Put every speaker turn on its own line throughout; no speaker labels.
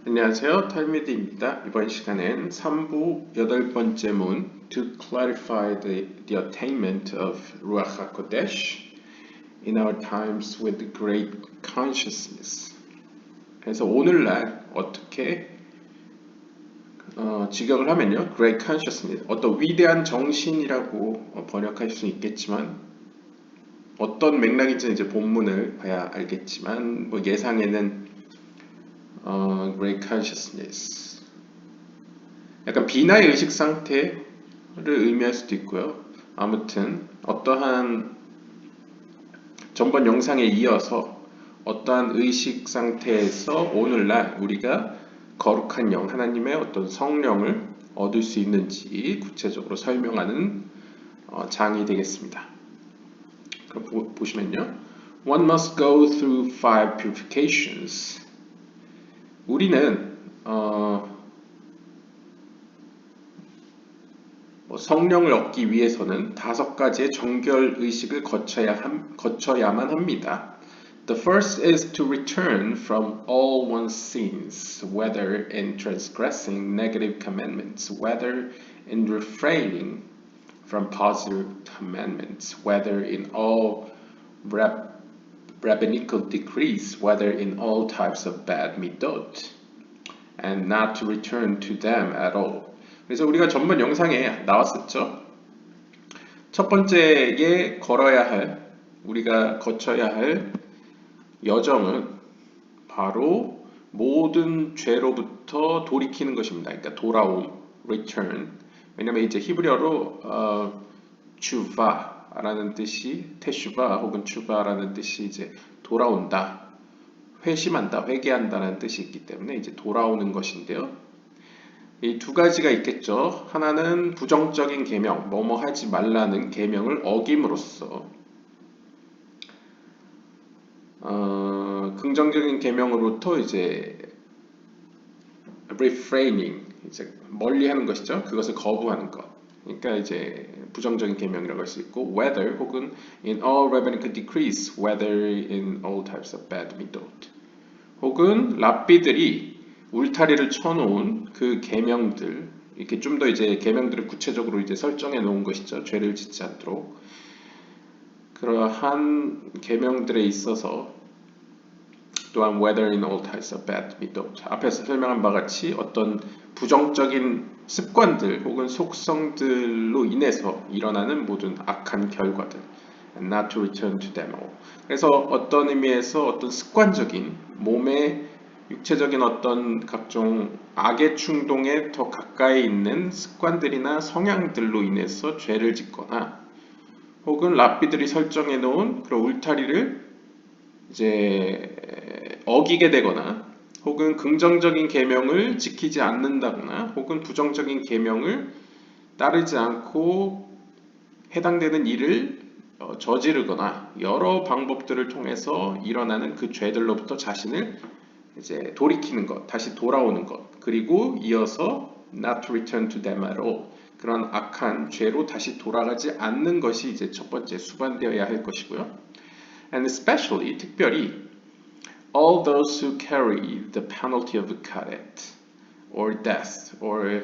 안녕하세요. 탈미드입니다. 이번 시간엔 3부 8번째 문 To clarify the attainment of Ruach HaKodesh in our times with great consciousness. 그래서 오늘날 어떻게 직역을 하면요. Great consciousness, 어떤 위대한 정신이라고 번역할 수 있겠지만 어떤 맥락인지 이제 본문을 봐야 알겠지만 뭐 예상에는 Great consciousness, 약간 비나의 의식 상태를 의미할 수도 있고요. 아무튼 어떠한 전번 영상에 이어서 어떠한 의식 상태에서 오늘날 우리가 거룩한 영, 하나님의 어떤 성령을 얻을 수 있는지 구체적으로 설명하는 장이 되겠습니다. 그럼 보시면요. One must go through 5 purifications. 우리는 성령을 얻기 위해서는 5가지의 정결 의식을 거쳐야만 합니다. The first is to return from all one's sins, whether in transgressing negative commandments, whether in refraining from positive commandments, whether in all rabbinical decrees, whether in all types of bad midot, and not to return to them at all. 그래서 우리가 전번 영상에 나왔었죠. 첫 번째에 우리가 거쳐야 할 여정은 바로 모든 죄로부터 돌이키는 것입니다. 그러니까 돌아옴, return. 왜냐면 이제 히브리어로 추바라는 뜻이 테슈바 혹은 추바라는 뜻이 이제 돌아온다, 회심한다, 회개한다는 뜻이 있기 때문에 이제 돌아오는 것인데요. 이 2가지가 있겠죠. 하나는 부정적인 계명, 뭐뭐 하지 말라는 계명을 어김으로써 긍정적인 계명으로부터 이제 refraining, 이제 멀리하는 것이죠. 그것을 거부하는 것. 그러니까 이제 부정적인 계명이라고 할 수 있고, whether 혹은 in all rabbinical decrees, whether in all types of bad midot, 혹은 랍비들이 울타리를 쳐놓은 그 계명들, 이렇게 좀 더 이제 계명들을 구체적으로 이제 설정해 놓은 것이죠. 죄를 짓지 않도록. 그러한 계명들에 있어서 또한 whether in all types of bad midot, 앞에서 설명한 바와 같이 어떤 부정적인 습관들 혹은 속성들로 인해서 일어나는 모든 악한 결과들, and not to return to them all. 그래서 어떤 의미에서 어떤 습관적인 몸의 육체적인 어떤 각종 악의 충동에 더 가까이 있는 습관들이나 성향들로 인해서 죄를 짓거나, 혹은 랍비들이 설정해 놓은 그런 울타리를 이제 어기게 되거나, 혹은 긍정적인 계명을 지키지 않는다거나, 혹은 부정적인 계명을 따르지 않고 해당되는 일을 저지르거나, 여러 방법들을 통해서 일어나는 그 죄들로부터 자신을 이제 돌이키는 것, 다시 돌아오는 것, 그리고 이어서 not to return to them at all, 그런 악한 죄로 다시 돌아가지 않는 것이 이제 첫 번째 수반되어야 할 것이고요. And especially, 특별히 all those who carry the penalty of karet or death or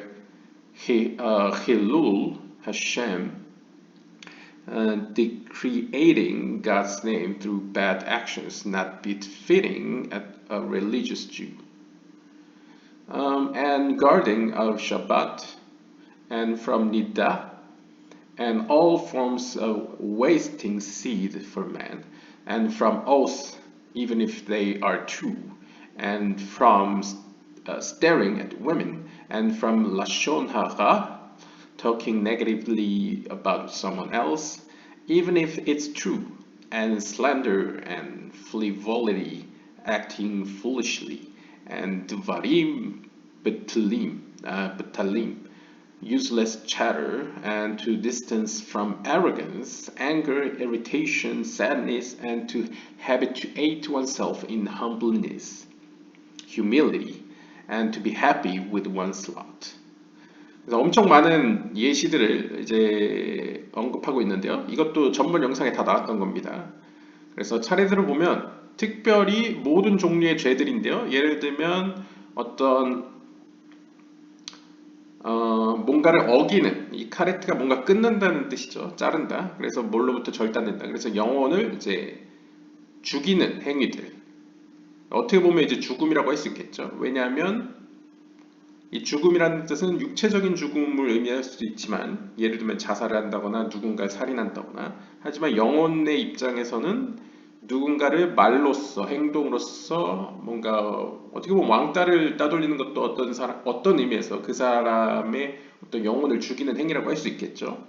Hilul Hashem, decreating God's name through bad actions not befitting a religious Jew, and guarding of Shabbat and from Niddah and all forms of wasting seed for man, and from oaths, even if they are true, and from staring at women, and from Lashon Hara, talking negatively about someone else, even if it's true, and slander and frivolity, acting foolishly, and Dvarim Betalim, useless chatter, and to distance from arrogance, anger, irritation, sadness, and to habituate oneself in humbleness, humility, and to be happy with one's lot. 그래서 엄청 많은 예시들을 이제 언급하고 있는데요. 이것도 전번 영상에 다 나왔던 겁니다. 그래서 차례대로 보면 특별히 모든 종류의 죄들인데요. 예를 들면 어떤 뭔가를 어기는 이 카레트가 뭔가 끊는다는 뜻이죠. 자른다. 그래서 뭘로부터 절단된다. 그래서 영혼을 이제 죽이는 행위들. 어떻게 보면 이제 죽음이라고 할 수 있겠죠. 왜냐하면 이 죽음이라는 뜻은 육체적인 죽음을 의미할 수도 있지만 예를 들면 자살을 한다거나 누군가를 살인한다거나 하지만 영혼의 입장에서는 누군가를 말로써 행동으로써 뭔가 어떻게 보면 왕따를 따돌리는 것도 어떤 의미에서 그 사람의 어떤 영혼을 죽이는 행위라고 할 수 있겠죠.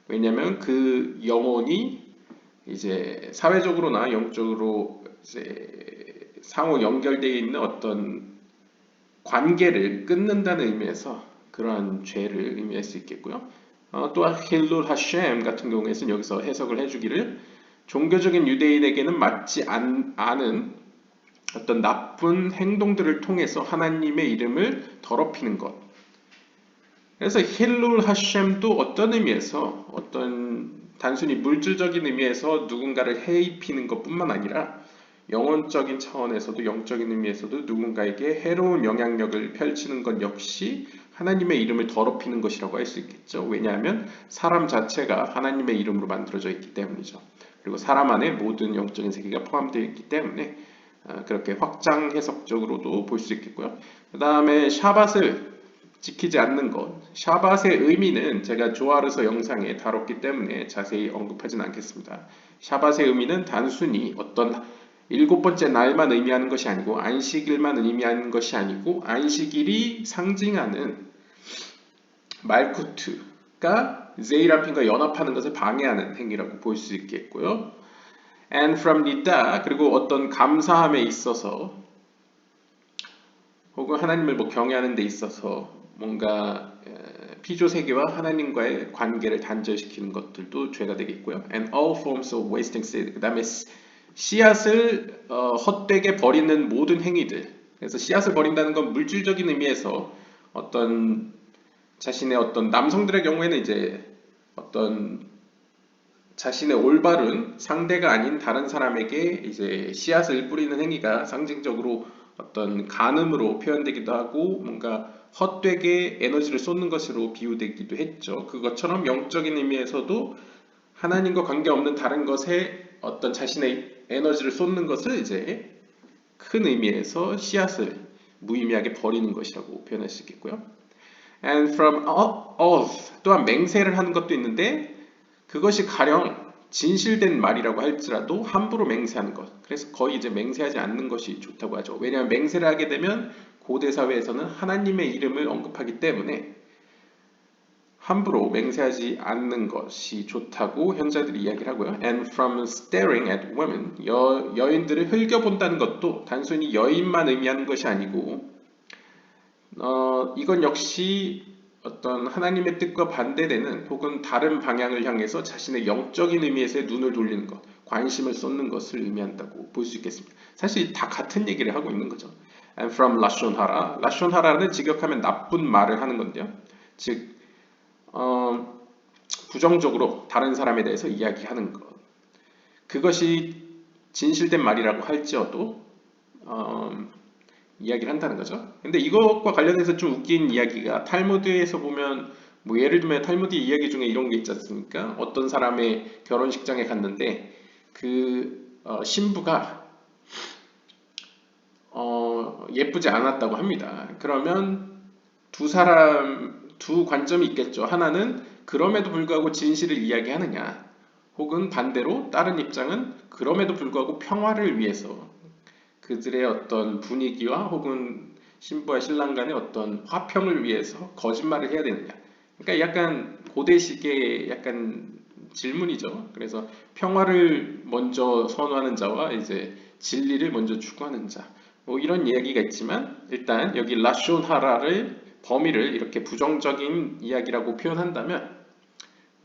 왜냐하면 그 영혼이 이제 사회적으로나 영적으로 이제 상호 연결되어 있는 어떤 관계를 끊는다는 의미에서 그러한 죄를 의미할 수 있겠고요. 또한 힐룰 하셴 같은 경우에는 여기서 해석을 해주기를 종교적인 유대인에게는 맞지 않은 어떤 나쁜 행동들을 통해서 하나님의 이름을 더럽히는 것. 그래서 힐룰 하셴도 어떤 의미에서 어떤 단순히 물질적인 의미에서 누군가를 해입히는 것뿐만 아니라 영혼적인 차원에서도 영적인 의미에서도 누군가에게 해로운 영향력을 펼치는 것 역시 하나님의 이름을 더럽히는 것이라고 할 수 있겠죠. 왜냐하면 사람 자체가 하나님의 이름으로 만들어져 있기 때문이죠. 그리고 사람 안에 모든 영적인 세계가 포함되어 있기 때문에 그렇게 확장 해석적으로도 볼 수 있겠고요. 그 다음에 샤밧을 지키지 않는 것. 샤밧의 의미는 제가 조아르서 영상에 다뤘기 때문에 자세히 언급하진 않겠습니다. 샤밧의 의미는 단순히 어떤 일곱 번째 날만 의미하는 것이 아니고 안식일만 의미하는 것이 아니고 안식일이 상징하는 말쿠트가 제이라핀과 연합하는 것을 방해하는 행위라고 볼 수 있겠고요. And from nida 그리고 어떤 감사함에 있어서 혹은 하나님을 경외하는 데 있어서 뭔가 피조 세계와 하나님과의 관계를 단절시키는 것들도 죄가 되겠고요. And all forms of wasting seed. 그다음에 씨앗을 헛되게 버리는 모든 행위들. 그래서 씨앗을 버린다는 건 물질적인 의미에서 어떤 자신의 어떤 남성들의 경우에는 이제 어떤 자신의 올바른 상대가 아닌 다른 사람에게 이제 씨앗을 뿌리는 행위가 상징적으로 어떤 간음으로 표현되기도 하고 뭔가 헛되게 에너지를 쏟는 것으로 비유되기도 했죠. 그것처럼 영적인 의미에서도 하나님과 관계없는 다른 것에 어떤 자신의 에너지를 쏟는 것을 이제 큰 의미에서 씨앗을 무의미하게 버리는 것이라고 표현할 수 있겠고요. And from oath 또한 맹세를 하는 것도 있는데 그것이 가령 진실된 말이라고 할지라도 함부로 맹세하는 것. 그래서 거의 이제 맹세하지 않는 것이 좋다고 하죠. 왜냐하면 맹세를 하게 되면 고대 사회에서는 하나님의 이름을 언급하기 때문에 함부로 맹세하지 않는 것이 좋다고 현자들이 이야기를 하고요. And from staring at women, 여인들을 흘겨본다는 것도 단순히 여인만 의미하는 것이 아니고 이건 역시 어떤 하나님의 뜻과 반대되는 혹은 다른 방향을 향해서 자신의 영적인 의미에서의 눈을 돌리는 것, 관심을 쏟는 것을 의미한다고 볼 수 있겠습니다. 사실 다 같은 얘기를 하고 있는 거죠. And from 라숀 하라. 라숀 하라는 직역하면 나쁜 말을 하는 건데요. 즉 부정적으로 다른 사람에 대해서 이야기하는 것. 그것이 진실된 말이라고 할지어도 이야기를 한다는 거죠. 근데 이것과 관련해서 좀 웃긴 이야기가 탈무드에서 보면 뭐 예를 들면 탈무드 이야기 중에 이런 게 있지 않습니까? 어떤 사람의 결혼식장에 갔는데 그 신부가 예쁘지 않았다고 합니다. 그러면 두 관점이 있겠죠. 하나는 그럼에도 불구하고 진실을 이야기하느냐, 혹은 반대로 다른 입장은 그럼에도 불구하고 평화를 위해서 그들의 어떤 분위기와 혹은 신부와 신랑 간의 어떤 화평을 위해서 거짓말을 해야 되느냐. 그러니까 약간 고대식의 약간 질문이죠. 그래서 평화를 먼저 선호하는 자와 이제 진리를 먼저 추구하는 자. 뭐 이런 이야기가 있지만 일단 여기 라숀 하라를 범위를 이렇게 부정적인 이야기라고 표현한다면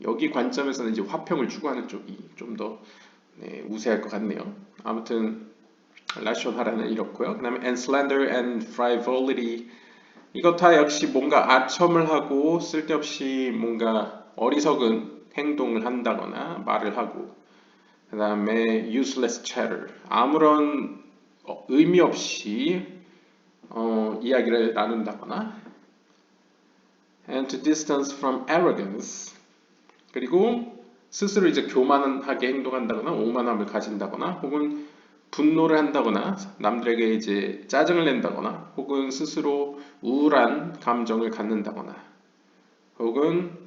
여기 관점에서는 이제 화평을 추구하는 쪽이 좀 더 우세할 것 같네요. 아무튼 라숀 하라는 이렇고요. 그 다음에 and slander and frivolity 이것 다 역시 뭔가 아첨을 하고 쓸데없이 뭔가 어리석은 행동을 한다거나 말을 하고 그 다음에 useless chatter 아무런 의미 없이 이야기를 나눈다거나 and to distance from arrogance 그리고 스스로 이제 교만하게 행동한다거나 오만함을 가진다거나 혹은 분노를 한다거나 남들에게 이제 짜증을 낸다거나 혹은 스스로 우울한 감정을 갖는다거나 혹은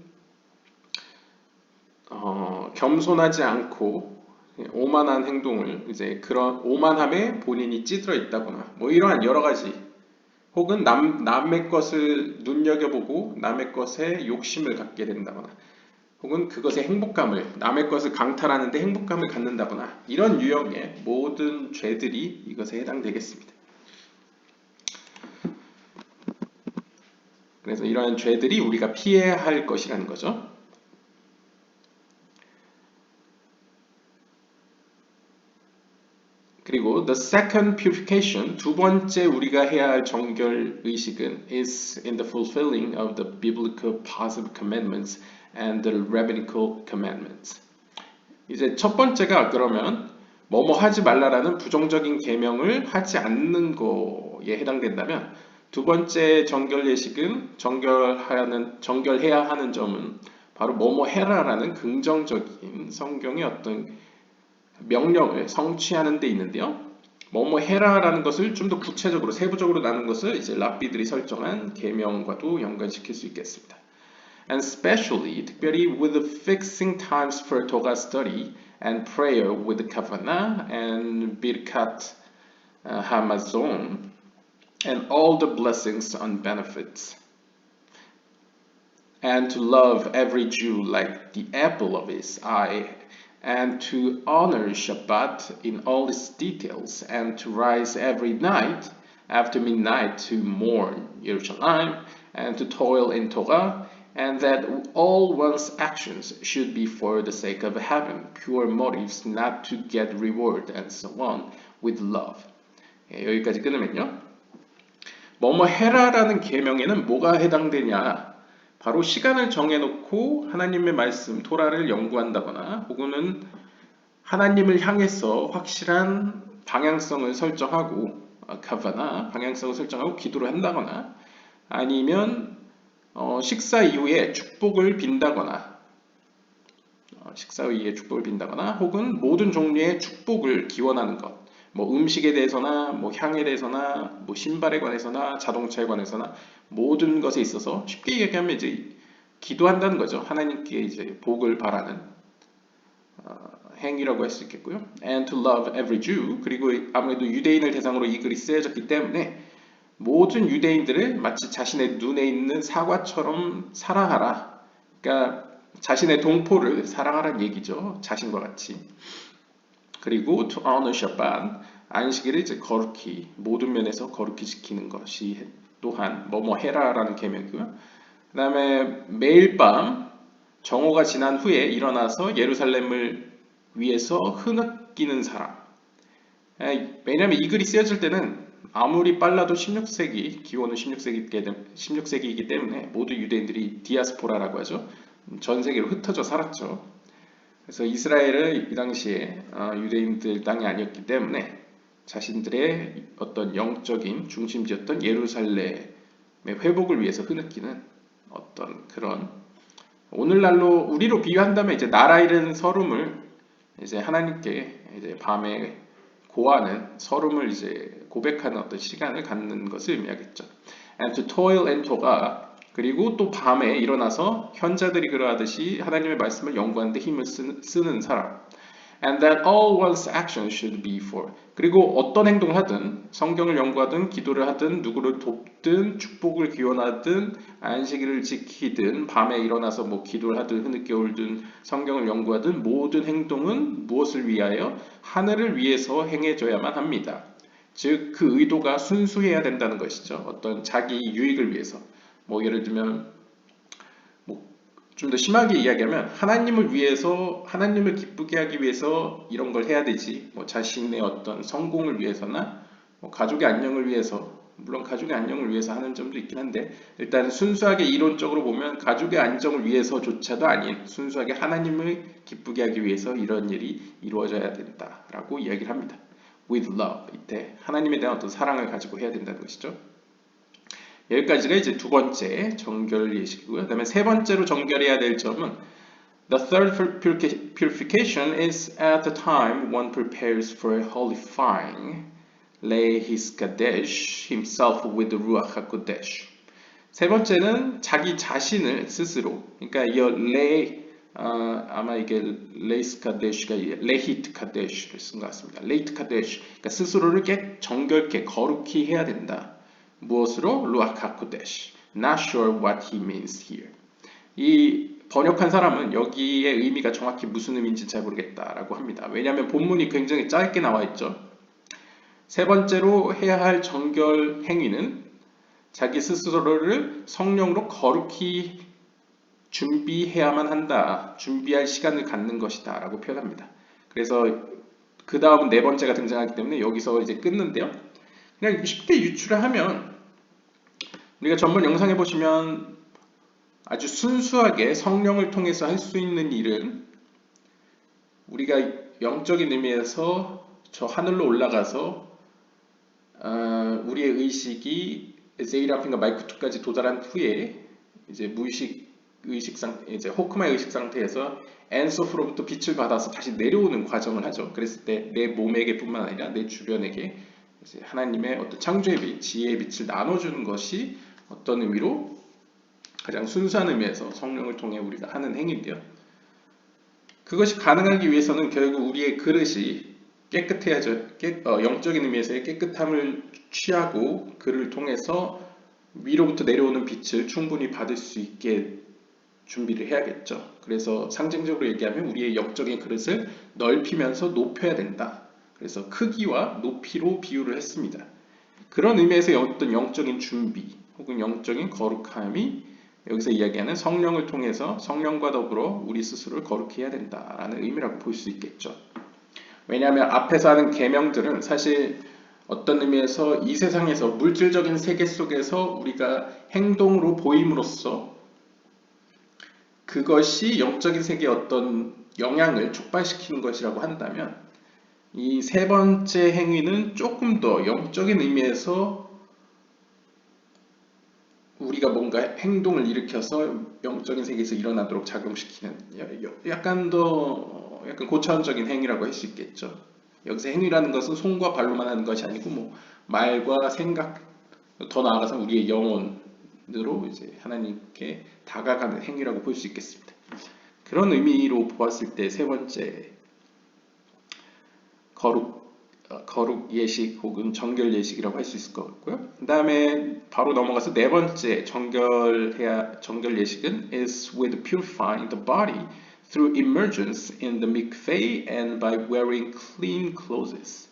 겸손하지 않고 오만한 행동을 이제 그런 오만함에 본인이 찌들어 있다거나 뭐 이러한 여러 가지 혹은 남의 것을 눈여겨보고 남의 것에 욕심을 갖게 된다거나 혹은 그것의 행복감을 남의 것을 강탈하는데 행복감을 갖는다거나 이런 유형의 모든 죄들이 이것에 해당되겠습니다. 그래서 이러한 죄들이 우리가 피해야 할 것이라는 거죠. 그리고 the second purification, 두 번째 우리가 해야 할 정결 의식은 is in the fulfilling of the biblical positive commandments and the rabbinical commandments. 이제 첫 번째가 그러면 뭐뭐 하지 말라라는 부정적인 계명을 하지 않는 거에 해당된다면 두 번째 정결 예식은 정결해야 하는 점은 바로 뭐뭐 해라라는 긍정적인 성경의 어떤 명령을 성취하는 데 있는데요. 뭐뭐 해라라는 것을 좀 더 구체적으로 세부적으로 나눈 것을 이제 랍비들이 설정한 계명과도 연관시킬 수 있겠습니다. And especially 특별히 with the fixing times for Torah study and prayer with kavanah and birkat hamazon and all the blessings and benefits. And to love every Jew like the apple of his eye and to honor Shabbat in all its details, and to rise every night after midnight to mourn Jerusalem, and to toil in Torah, and that all one's actions should be for the sake of heaven, pure motives, not to get reward, and so on, with love. 여기까지 끊으면요. 뭐뭐 해라라는 계명에는 뭐가 해당되냐? 바로 시간을 정해놓고 하나님의 말씀, 토라를 연구한다거나 혹은 하나님을 향해서 확실한 방향성을 설정하고 카바나 방향성을 설정하고 기도를 한다거나 아니면 식사 이후에 축복을 빈다거나 혹은 모든 종류의 축복을 기원하는 것 뭐 음식에 대해서나 뭐 향에 대해서나 뭐 신발에 관해서나 자동차에 관해서나 모든 것에 있어서 쉽게 얘기하면 이제 기도한다는 거죠. 하나님께 이제 복을 바라는 행위라고 할 수 있겠고요. And to love every Jew 그리고 아무래도 유대인을 대상으로 이 글이 쓰여졌기 때문에 모든 유대인들을 마치 자신의 눈에 있는 사과처럼 사랑하라. 그러니까 자신의 동포를 사랑하라는 얘기죠. 자신과 같이. 그리고 to honor Shabbat 안식일을 이제 거룩히 모든 면에서 거룩히 지키는 것이 또한 뭐뭐 해라라는 계명이고요. 그 다음에 매일 밤 정오가 지난 후에 일어나서 예루살렘을 위해서 흐느끼는 사람. 왜냐하면 이 글이 쓰여질 때는 아무리 빨라도 16세기, 기원은 16세기이기 때문에 모두 유대인들이 디아스포라라고 하죠. 전 세계로 흩어져 살았죠. 그래서 이스라엘은 이 당시에 유대인들 땅이 아니었기 때문에 자신들의 어떤 영적인 중심지였던 예루살렘의 회복을 위해서 흐느끼는 어떤 그런 오늘날로 우리로 비유한다면 이제 나라 잃은 서름을 이제 하나님께 이제 밤에 고하는 서름을 이제 고백하는 어떤 시간을 갖는 것을 의미하겠죠. And to toil and toga 그리고 또 밤에 일어나서 현자들이 그러하듯이 하나님의 말씀을 연구하는데 힘을 쓰는 사람. And that all one's actions should be for. 그리고 어떤 행동을 하든 성경을 연구하든 기도를 하든 누구를 돕든 축복을 기원하든 안식일을 지키든 밤에 일어나서 뭐 기도를 하든 흐느껴 울든 성경을 연구하든 모든 행동은 무엇을 위하여? 하늘을 위해서 행해져야만 합니다. 즉 그 의도가 순수해야 된다는 것이죠. 어떤 자기 유익을 위해서. 뭐 예를 들면 좀 더 심하게 이야기하면 하나님을 위해서 하나님을 기쁘게 하기 위해서 이런 걸 해야 되지 뭐 자신의 어떤 성공을 위해서나 뭐 가족의 안녕을 위해서 물론 가족의 안녕을 위해서 하는 점도 있긴 한데 일단 순수하게 이론적으로 보면 가족의 안정을 위해서조차도 아닌 순수하게 하나님을 기쁘게 하기 위해서 이런 일이 이루어져야 된다라고 이야기를 합니다. with love. 이때 하나님에 대한 어떤 사랑을 가지고 해야 된다는 것이죠. 여기까지가 이제 두 번째 정결 예식이고요. 그다음에 세 번째로 정결해야 될 점은 The third purification is at the time one prepares for a holy fire, lay his kadesh himself with the ruach hakodesh. 세 번째는 자기 자신을 스스로, 그러니까 이 아마 이게 레이스 카데시가 레히트 카데시를 쓴 것 같습니다. 레이트 카데시, 그러니까 스스로를 정결케 거룩히 해야 된다. 무엇으로? 루ach hakodesh. Not sure what he means here. 이 번역한 사람은 여기에 의미가 정확히 무슨 의미인지 잘 모르겠다라고 합니다. 왜냐하면 본문이 굉장히 짧게 나와 있죠. 세 번째로 해야 할 정결 행위는 자기 스스로를 성령으로 거룩히 준비해야만 한다. 준비할 시간을 갖는 것이다 라고 표현합니다. 그래서 그 다음은 네 번째가 등장하기 때문에 여기서 이제 끊는데요. 그냥 쉽게 유추를 하면 우리가 전번 영상에 보시면 아주 순수하게 성령을 통해서 할 수 있는 일은 우리가 영적인 의미에서 저 하늘로 올라가서 우리의 의식이 제이라핀과 마이크2까지 도달한 후에 이제 무의식 의식 상태, 이제 호크마의 의식 상태에서 엔소프로부터 빛을 받아서 다시 내려오는 과정을 하죠. 그랬을 때 내 몸에게뿐만 아니라 내 주변에게 이제 하나님의 어떤 창조의 빛, 지혜의 빛을 나눠주는 것이 어떤 의미로 가장 순수한 의미에서 성령을 통해 우리가 하는 행위인데요. 그것이 가능하기 위해서는 결국 우리의 그릇이 깨끗해야죠. 영적인 의미에서의 깨끗함을 취하고 그를 통해서 위로부터 내려오는 빛을 충분히 받을 수 있게 준비를 해야겠죠. 그래서 상징적으로 얘기하면 우리의 영적인 그릇을 넓히면서 높여야 된다. 그래서 크기와 높이로 비유를 했습니다. 그런 의미에서 어떤 영적인 준비 혹은 영적인 거룩함이 여기서 이야기하는 성령을 통해서 성령과 더불어 우리 스스로를 거룩히 해야 된다라는 의미라고 볼 수 있겠죠. 왜냐하면 앞에서 하는 계명들은 사실 어떤 의미에서 이 세상에서 물질적인 세계 속에서 우리가 행동으로 보임으로써 그것이 영적인 세계에 어떤 영향을 촉발시키는 것이라고 한다면 이 세 번째 행위는 조금 더 영적인 의미에서 우리가 뭔가 행동을 일으켜서 영적인 세계에서 일어나도록 작용시키는 약간 고차원적인 행위라고 할 수 있겠죠. 여기서 행위라는 것은 손과 발로만 하는 것이 아니고 뭐 말과 생각, 더 나아가서 우리의 영혼으로 이제 하나님께 다가가는 행위라고 볼 수 있겠습니다. 그런 의미로 보았을 때 세 번째 거룩 예식 혹은 정결 예식이라고 할 수 있을 것 같고요. 그 다음에 바로 넘어가서 네 번째 정결 예식은 is with purifying the body through immersions in the mikveh and by wearing clean clothes.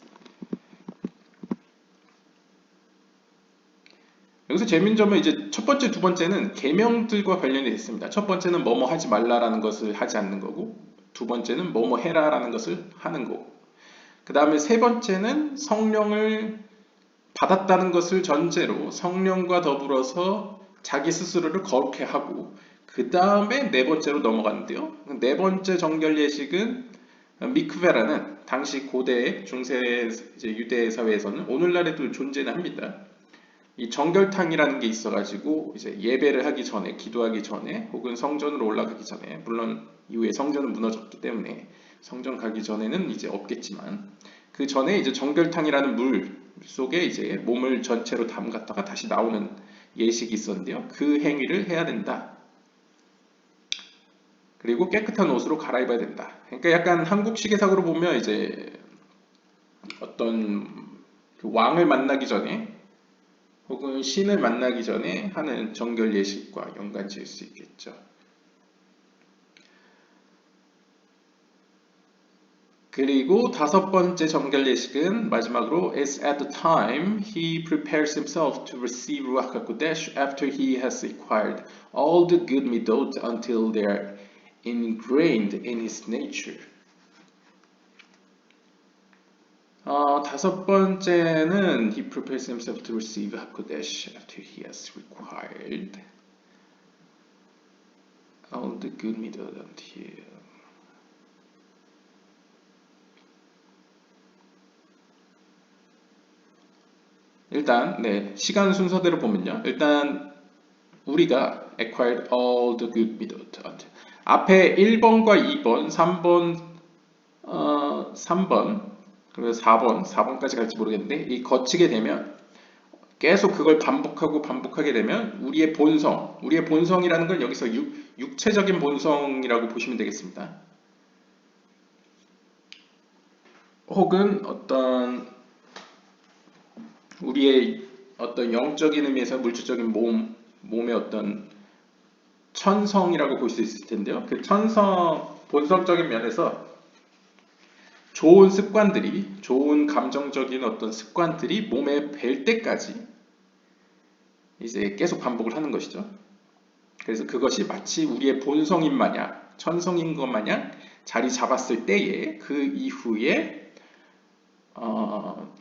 여기서 재밌는 점은 이제 첫 번째, 두 번째는 계명들과 관련이 있습니다. 첫 번째는 뭐뭐 하지 말라라는 것을 하지 않는 거고, 두 번째는 뭐뭐 해라라는 것을 하는 거고, 그 다음에 세 번째는 성령을 받았다는 것을 전제로 성령과 더불어서 자기 스스로를 거룩해 하고 그 다음에 네 번째로 넘어가는데요. 네 번째 정결 예식은 미크베라는 당시 고대 중세 유대 사회에서는 오늘날에도 존재는 합니다. 이 정결탕이라는 게 있어가지고 이제 예배를 하기 전에, 기도하기 전에, 혹은 성전으로 올라가기 전에, 물론 이후에 성전은 무너졌기 때문에 성전 가기 전에는 이제 없겠지만 그 전에 이제 정결탕이라는 물 속에 이제 몸을 전체로 담갔다가 다시 나오는 예식이 있었는데요. 그 행위를 해야 된다. 그리고 깨끗한 옷으로 갈아입어야 된다. 그러니까 약간 한국식의 사고로 보면 이제 어떤 그 왕을 만나기 전에 혹은 신을 만나기 전에 하는 정결 예식과 연관 지을 수 있겠죠. 그리고 다섯 번째 정결 예식은 마지막으로 is at the time he prepares himself to receive Ruach HaKodesh after he has acquired all the good midot until they are ingrained in his nature. 다섯 번째는 he prepares himself to receive HaKodesh after he has acquired all the good midot until. 일단 시간 순서대로 보면요. 일단 우리가 acquired all the good without. 앞에 1번과 2번, 3번, 그리고 4번까지 갈지 모르겠는데 이 거치게 되면 계속 그걸 반복하게 되면 우리의 본성이라는 건 여기서 육체적인 본성이라고 보시면 되겠습니다. 혹은 우리의 어떤 영적인 의미에서 물질적인 몸의 어떤 천성이라고 볼 수 있을 텐데요. 그 본성적인 면에서 좋은 감정적인 어떤 습관들이 몸에 뵐 때까지 이제 계속 반복을 하는 것이죠. 그래서 그것이 마치 우리의 본성인 마냥, 천성인 것 마냥 자리 잡았을 때에 그 이후에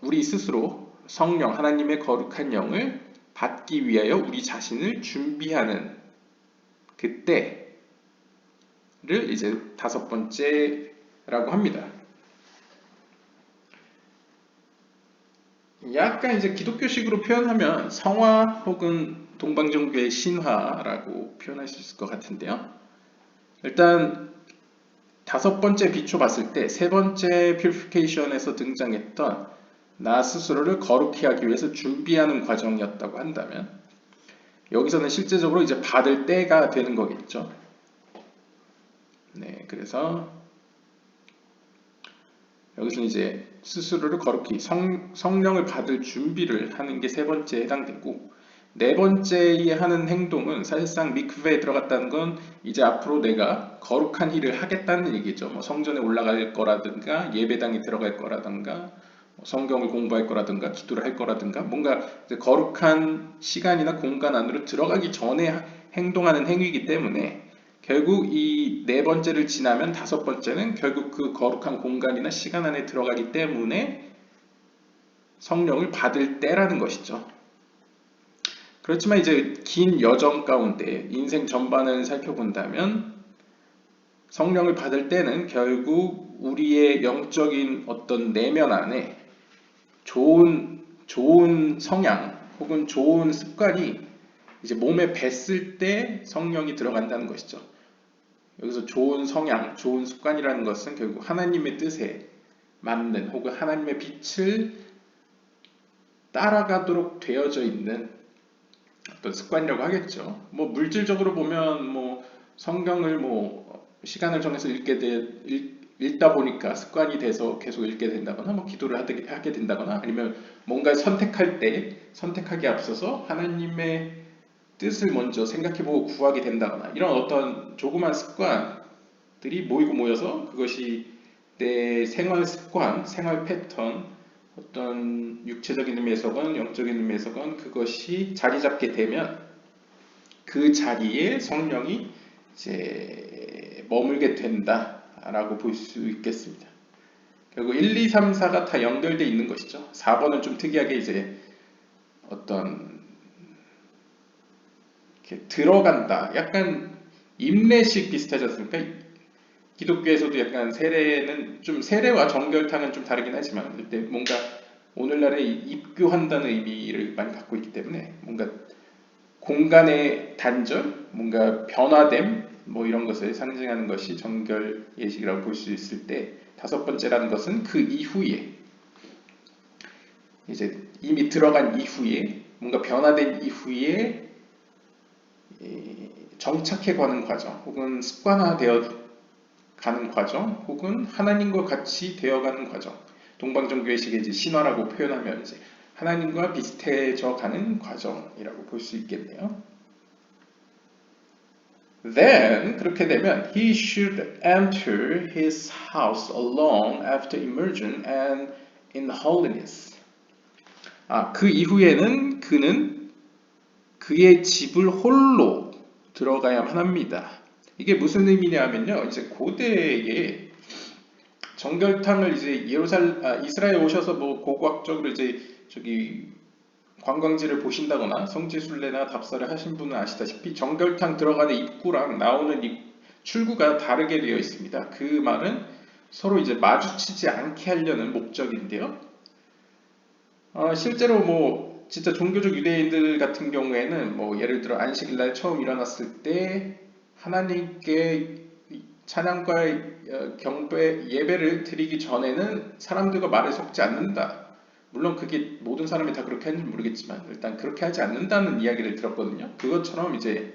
우리 스스로 성령, 하나님의 거룩한 영을 받기 위하여 우리 자신을 준비하는 그때를 이제 5번째라고 합니다. 약간 이제 기독교식으로 표현하면 성화 혹은 동방종교의 신화라고 표현할 수 있을 것 같은데요. 일단 5번째 비추어 봤을 때 3번째 퓨리피케이션에서 등장했던 나 스스로를 거룩히 하기 위해서 준비하는 과정이었다고 한다면 여기서는 실제적으로 이제 받을 때가 되는 거겠죠. 그래서 여기서는 이제 스스로를 거룩히 성령을 받을 준비를 하는 게 3번째에 해당되고 4번째에 하는 행동은 사실상 미크베에 들어갔다는 건 이제 앞으로 내가 거룩한 일을 하겠다는 얘기죠. 뭐 성전에 올라갈 거라든가 예배당에 들어갈 거라든가 성경을 공부할 거라든가 기도를 할 거라든가 뭔가 이제 거룩한 시간이나 공간 안으로 들어가기 전에 행동하는 행위이기 때문에 결국 이 4번째를 지나면 5번째는 결국 그 거룩한 공간이나 시간 안에 들어가기 때문에 성령을 받을 때라는 것이죠. 그렇지만 이제 긴 여정 가운데 인생 전반을 살펴본다면 성령을 받을 때는 결국 우리의 영적인 어떤 내면 안에 좋은 성향 혹은 좋은 습관이 이제 몸에 뱄을 때 성령이 들어간다는 것이죠. 여기서 좋은 성향, 좋은 습관이라는 것은 결국 하나님의 뜻에 맞는 혹은 하나님의 빛을 따라가도록 되어져 있는 어떤 습관이라고 하겠죠. 뭐 물질적으로 보면 뭐 성경을 뭐 시간을 정해서 읽다 보니까 습관이 돼서 계속 읽게 된다거나 뭐 기도를 하게 된다거나 아니면 뭔가를 선택할 때 선택하기에 앞서서 하나님의 뜻을 먼저 생각해보고 구하게 된다거나 이런 어떤 조그만 습관들이 모여서 그것이 내 생활 습관, 생활 패턴, 어떤 육체적인 의미에서건 영적인 의미에서건 그것이 자리 잡게 되면 그 자리에 성령이 이제 머물게 된다라고 볼 수 있겠습니다. 결국 1, 2, 3, 4가 다 연결되어 있는 것이죠. 4번은 좀 특이하게 이제 어떤 이렇게 들어간다. 약간 임례식 비슷하지 않습니까? 기독교에서도 약간 세례와 정결탕은 좀 다르긴 하지만 그때 뭔가 오늘날에 입교한다는 의미를 많이 갖고 있기 때문에 뭔가 공간의 단절, 뭔가 변화됨 뭐 이런 것을 상징하는 것이 정결 예식이라고 볼 수 있을 때 5번째라는 것은 그 이후에 이제 이미 들어간 이후에 뭔가 변화된 이후에 정착해 가는 과정 혹은 습관화되어 가는 과정 혹은 하나님과 같이 되어가는 과정 동방종교의식의 이제 신화라고 표현하면 이제 하나님과 비슷해져 가는 과정이라고 볼 수 있겠네요. Then 그렇게 되면 he should enter his house alone after immersion and in holiness. 그 이후에는 그는 그의 집을 홀로 들어가야만 합니다. 이게 무슨 의미냐면요. 이제 고대에 정결탕을 이제 이스라엘 오셔서 뭐 고고학적으로 이제 저기 관광지를 보신다거나 성지순례나 답사를 하신 분은 아시다시피 정결탕 들어가는 입구랑 나오는 출구가 다르게 되어 있습니다. 그 말은 서로 이제 마주치지 않게 하려는 목적인데요. 실제로 뭐 진짜 종교적 유대인들 같은 경우에는 뭐 예를 들어 안식일날 처음 일어났을 때 하나님께 찬양과 경배 예배를 드리기 전에는 사람들과 말을 섞지 않는다. 물론 그게 모든 사람이 다 그렇게 하는지 모르겠지만 일단 그렇게 하지 않는다는 이야기를 들었거든요. 그것처럼 이제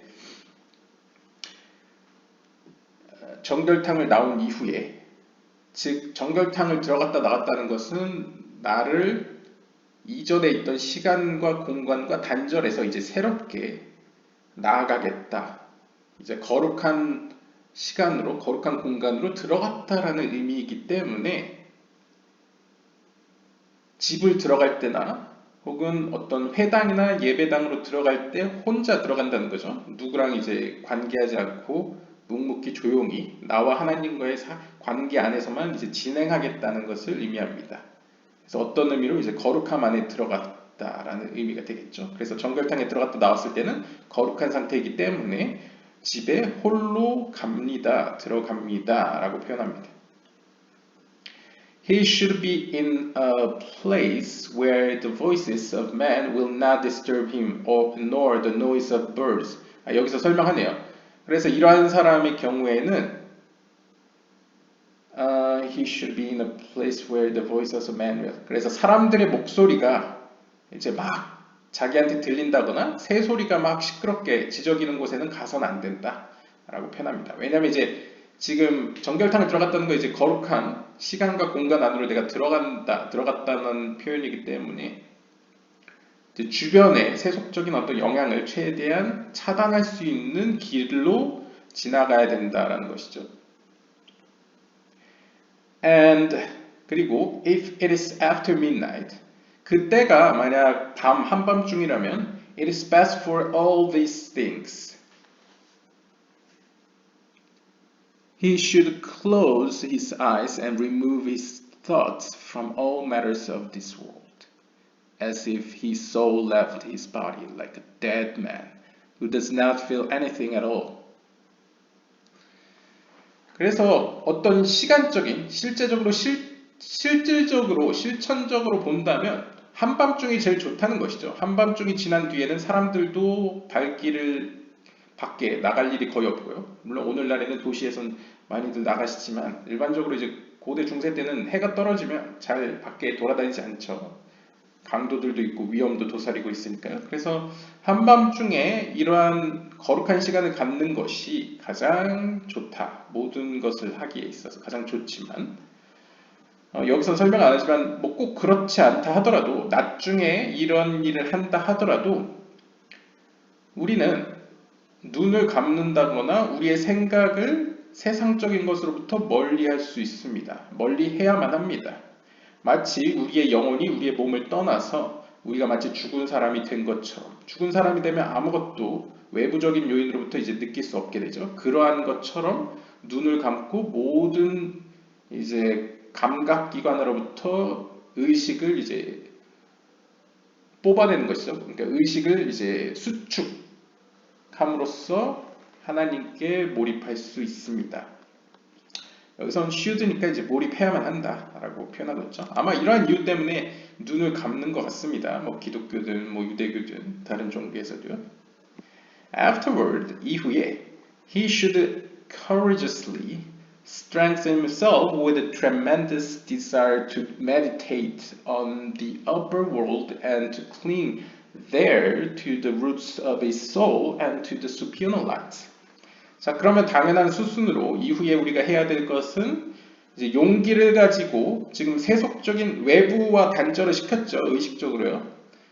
정결탕을 나온 이후에, 즉 정결탕을 들어갔다 나갔다는 것은 나를 이전에 있던 시간과 공간과 단절해서 이제 새롭게 나아가겠다. 이제 거룩한 시간으로, 거룩한 공간으로 들어갔다라는 의미이기 때문에 집을 들어갈 때나 혹은 어떤 회당이나 예배당으로 들어갈 때 혼자 들어간다는 거죠. 누구랑 이제 관계하지 않고 묵묵히 조용히 나와 하나님과의 관계 안에서만 이제 진행하겠다는 것을 의미합니다. 그래서 어떤 의미로 이제 거룩함 안에 들어갔다라는 의미가 되겠죠. 그래서 정결탕에 들어갔다 나왔을 때는 거룩한 상태이기 때문에 집에 홀로 갑니다, 들어갑니다 라고 표현합니다. He should be in a place where the voices of men will not disturb him, nor the noise of birds. 여기서 설명하네요. 그래서 이러한 사람의 경우에는 he should be in a place where the voices of men will. 그래서 사람들의 목소리가 이제 막 자기한테 들린다거나 새소리가 막 시끄럽게 지저귀는 곳에는 가서는 안 된다라고 표현합니다. 왜냐하면 이제 지금 정결탕을 들어갔다는 거 이제 거룩한 시간과 공간 안으로 내가 들어갔다는 표현이기 때문에 이제 주변의 세속적인 어떤 영향을 최대한 차단할 수 있는 길로 지나가야 된다라는 것이죠. And 그리고 if it is after midnight, 그때가 만약 밤 한밤중이라면 it is best for all these things. He should close his eyes and remove his thoughts from all matters of this world, as if his soul left his body like a dead man who does not feel anything at all. 그래서 어떤 시간적인, 실질적으로, 실천적으로 본다면 한밤중이 제일 좋다는 것이죠. 한밤중이 지난 뒤에는 사람들도 발길을 밖에 나갈 일이 거의 없고요. 물론 오늘날에는 도시에선 많이들 나가시지만 일반적으로 이제 고대 중세 때는 해가 떨어지면 잘 밖에 돌아다니지 않죠. 강도들도 있고 위험도 도사리고 있으니까요. 그래서 한밤중에 이러한 거룩한 시간을 갖는 것이 가장 좋다. 모든 것을 하기에 있어서 가장 좋지만 여기서 설명 안 하지만 뭐 꼭 그렇지 않다 하더라도 낮중에 이런 일을 한다 하더라도 우리는 눈을 감는다거나 우리의 생각을 세상적인 것으로부터 멀리할 수 있습니다. 멀리해야만 합니다. 마치 우리의 영혼이 우리의 몸을 떠나서 우리가 마치 죽은 사람이 된 것처럼, 죽은 사람이 되면 아무것도 외부적인 요인으로부터 이제 느낄 수 없게 되죠. 그러한 것처럼 눈을 감고 모든 이제 감각기관으로부터 의식을 이제 뽑아내는 것이죠. 그러니까 의식을 이제 수축함으로써 하나님께 몰입할 수 있습니다. 여기서는 should니까 이제 몰입해야만 한다라고 표현하고 있죠. 아마 이러한 이유 때문에 눈을 감는 것 같습니다. 뭐 기독교든 뭐 유대교든 다른 종교에서도요. Afterward, 이후에 he should courageously strengthen himself with a tremendous desire to meditate on the upper world and to cling there to the roots of his soul and to the supernal light. 자, 그러면 당연한 수순으로 이후에 우리가 해야 될 것은 이제 용기를 가지고 지금 세속적인 외부와 단절을 시켰죠. 의식적으로요.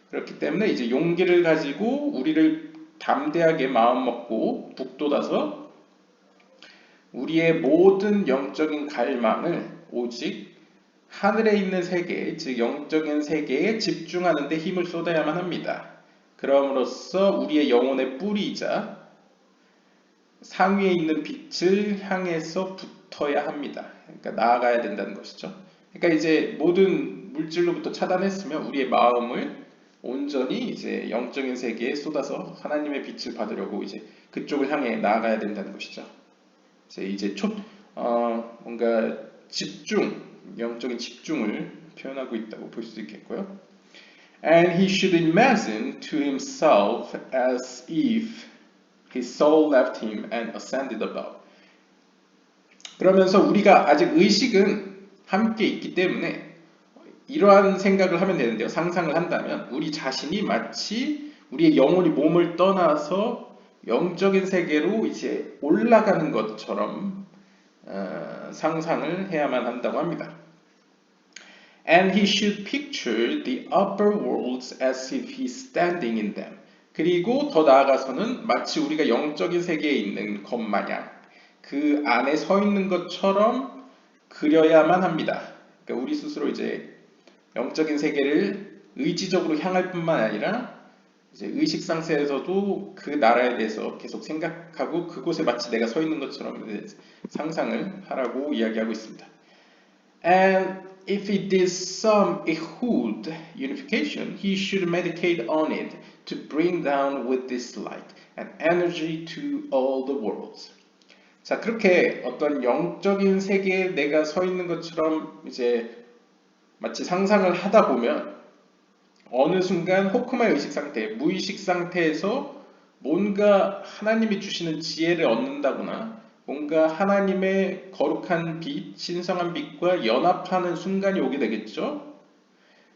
그렇기 때문에 이제 용기를 가지고 우리를 담대하게 마음 먹고 북돋아서 우리의 모든 영적인 갈망을 오직 하늘에 있는 세계, 즉 영적인 세계에 집중하는 데 힘을 쏟아야만 합니다. 그럼으로써 우리의 영혼의 뿌리이자 상위에 있는 빛을 향해서 붙어야 합니다. 그러니까 나아가야 된다는 것이죠. 그러니까 이제 모든 물질로부터 차단했으면 우리의 마음을 온전히 이제 영적인 세계에 쏟아서 하나님의 빛을 받으려고 이제 그쪽을 향해 나아가야 된다는 것이죠. 이제 뭔가 집중, 영적인 집중을 표현하고 있다고 볼 수 있겠고요. And he should imagine to himself as if his soul left him and ascended above. 그러면서 우리가 아직 의식은 함께 있기 때문에 이러한 생각을 하면 되는데요. 상상을 한다면 우리 자신이 마치 우리의 영혼이 몸을 떠나서 영적인 세계로 이제 올라가는 것처럼 상상을 해야만 한다고 합니다. And he should picture the upper worlds as if he's standing in them. 그리고 더 나아가서는 마치 우리가 영적인 세계에 있는 것 마냥 그 안에 서 있는 것처럼 그려야만 합니다. 그러니까 우리 스스로 이제 영적인 세계를 의지적으로 향할 뿐만 아니라 이제 의식 상태에서도 그 나라에 대해서 계속 생각하고 그곳에 마치 내가 서 있는 것처럼 상상을 하라고 이야기하고 있습니다. And if it is some Ehud unification, he should meditate on it to bring down with this light and energy to all the worlds. 자, 그렇게 어떤 영적인 세계에 내가 서 있는 것처럼 이제 마치 상상을 하다 보면 어느 순간 호크마의 의식 상태, 무의식 상태에서 뭔가 하나님이 주시는 지혜를 얻는다거나 뭔가 하나님의 거룩한 빛, 신성한 빛과 연합하는 순간이 오게 되겠죠.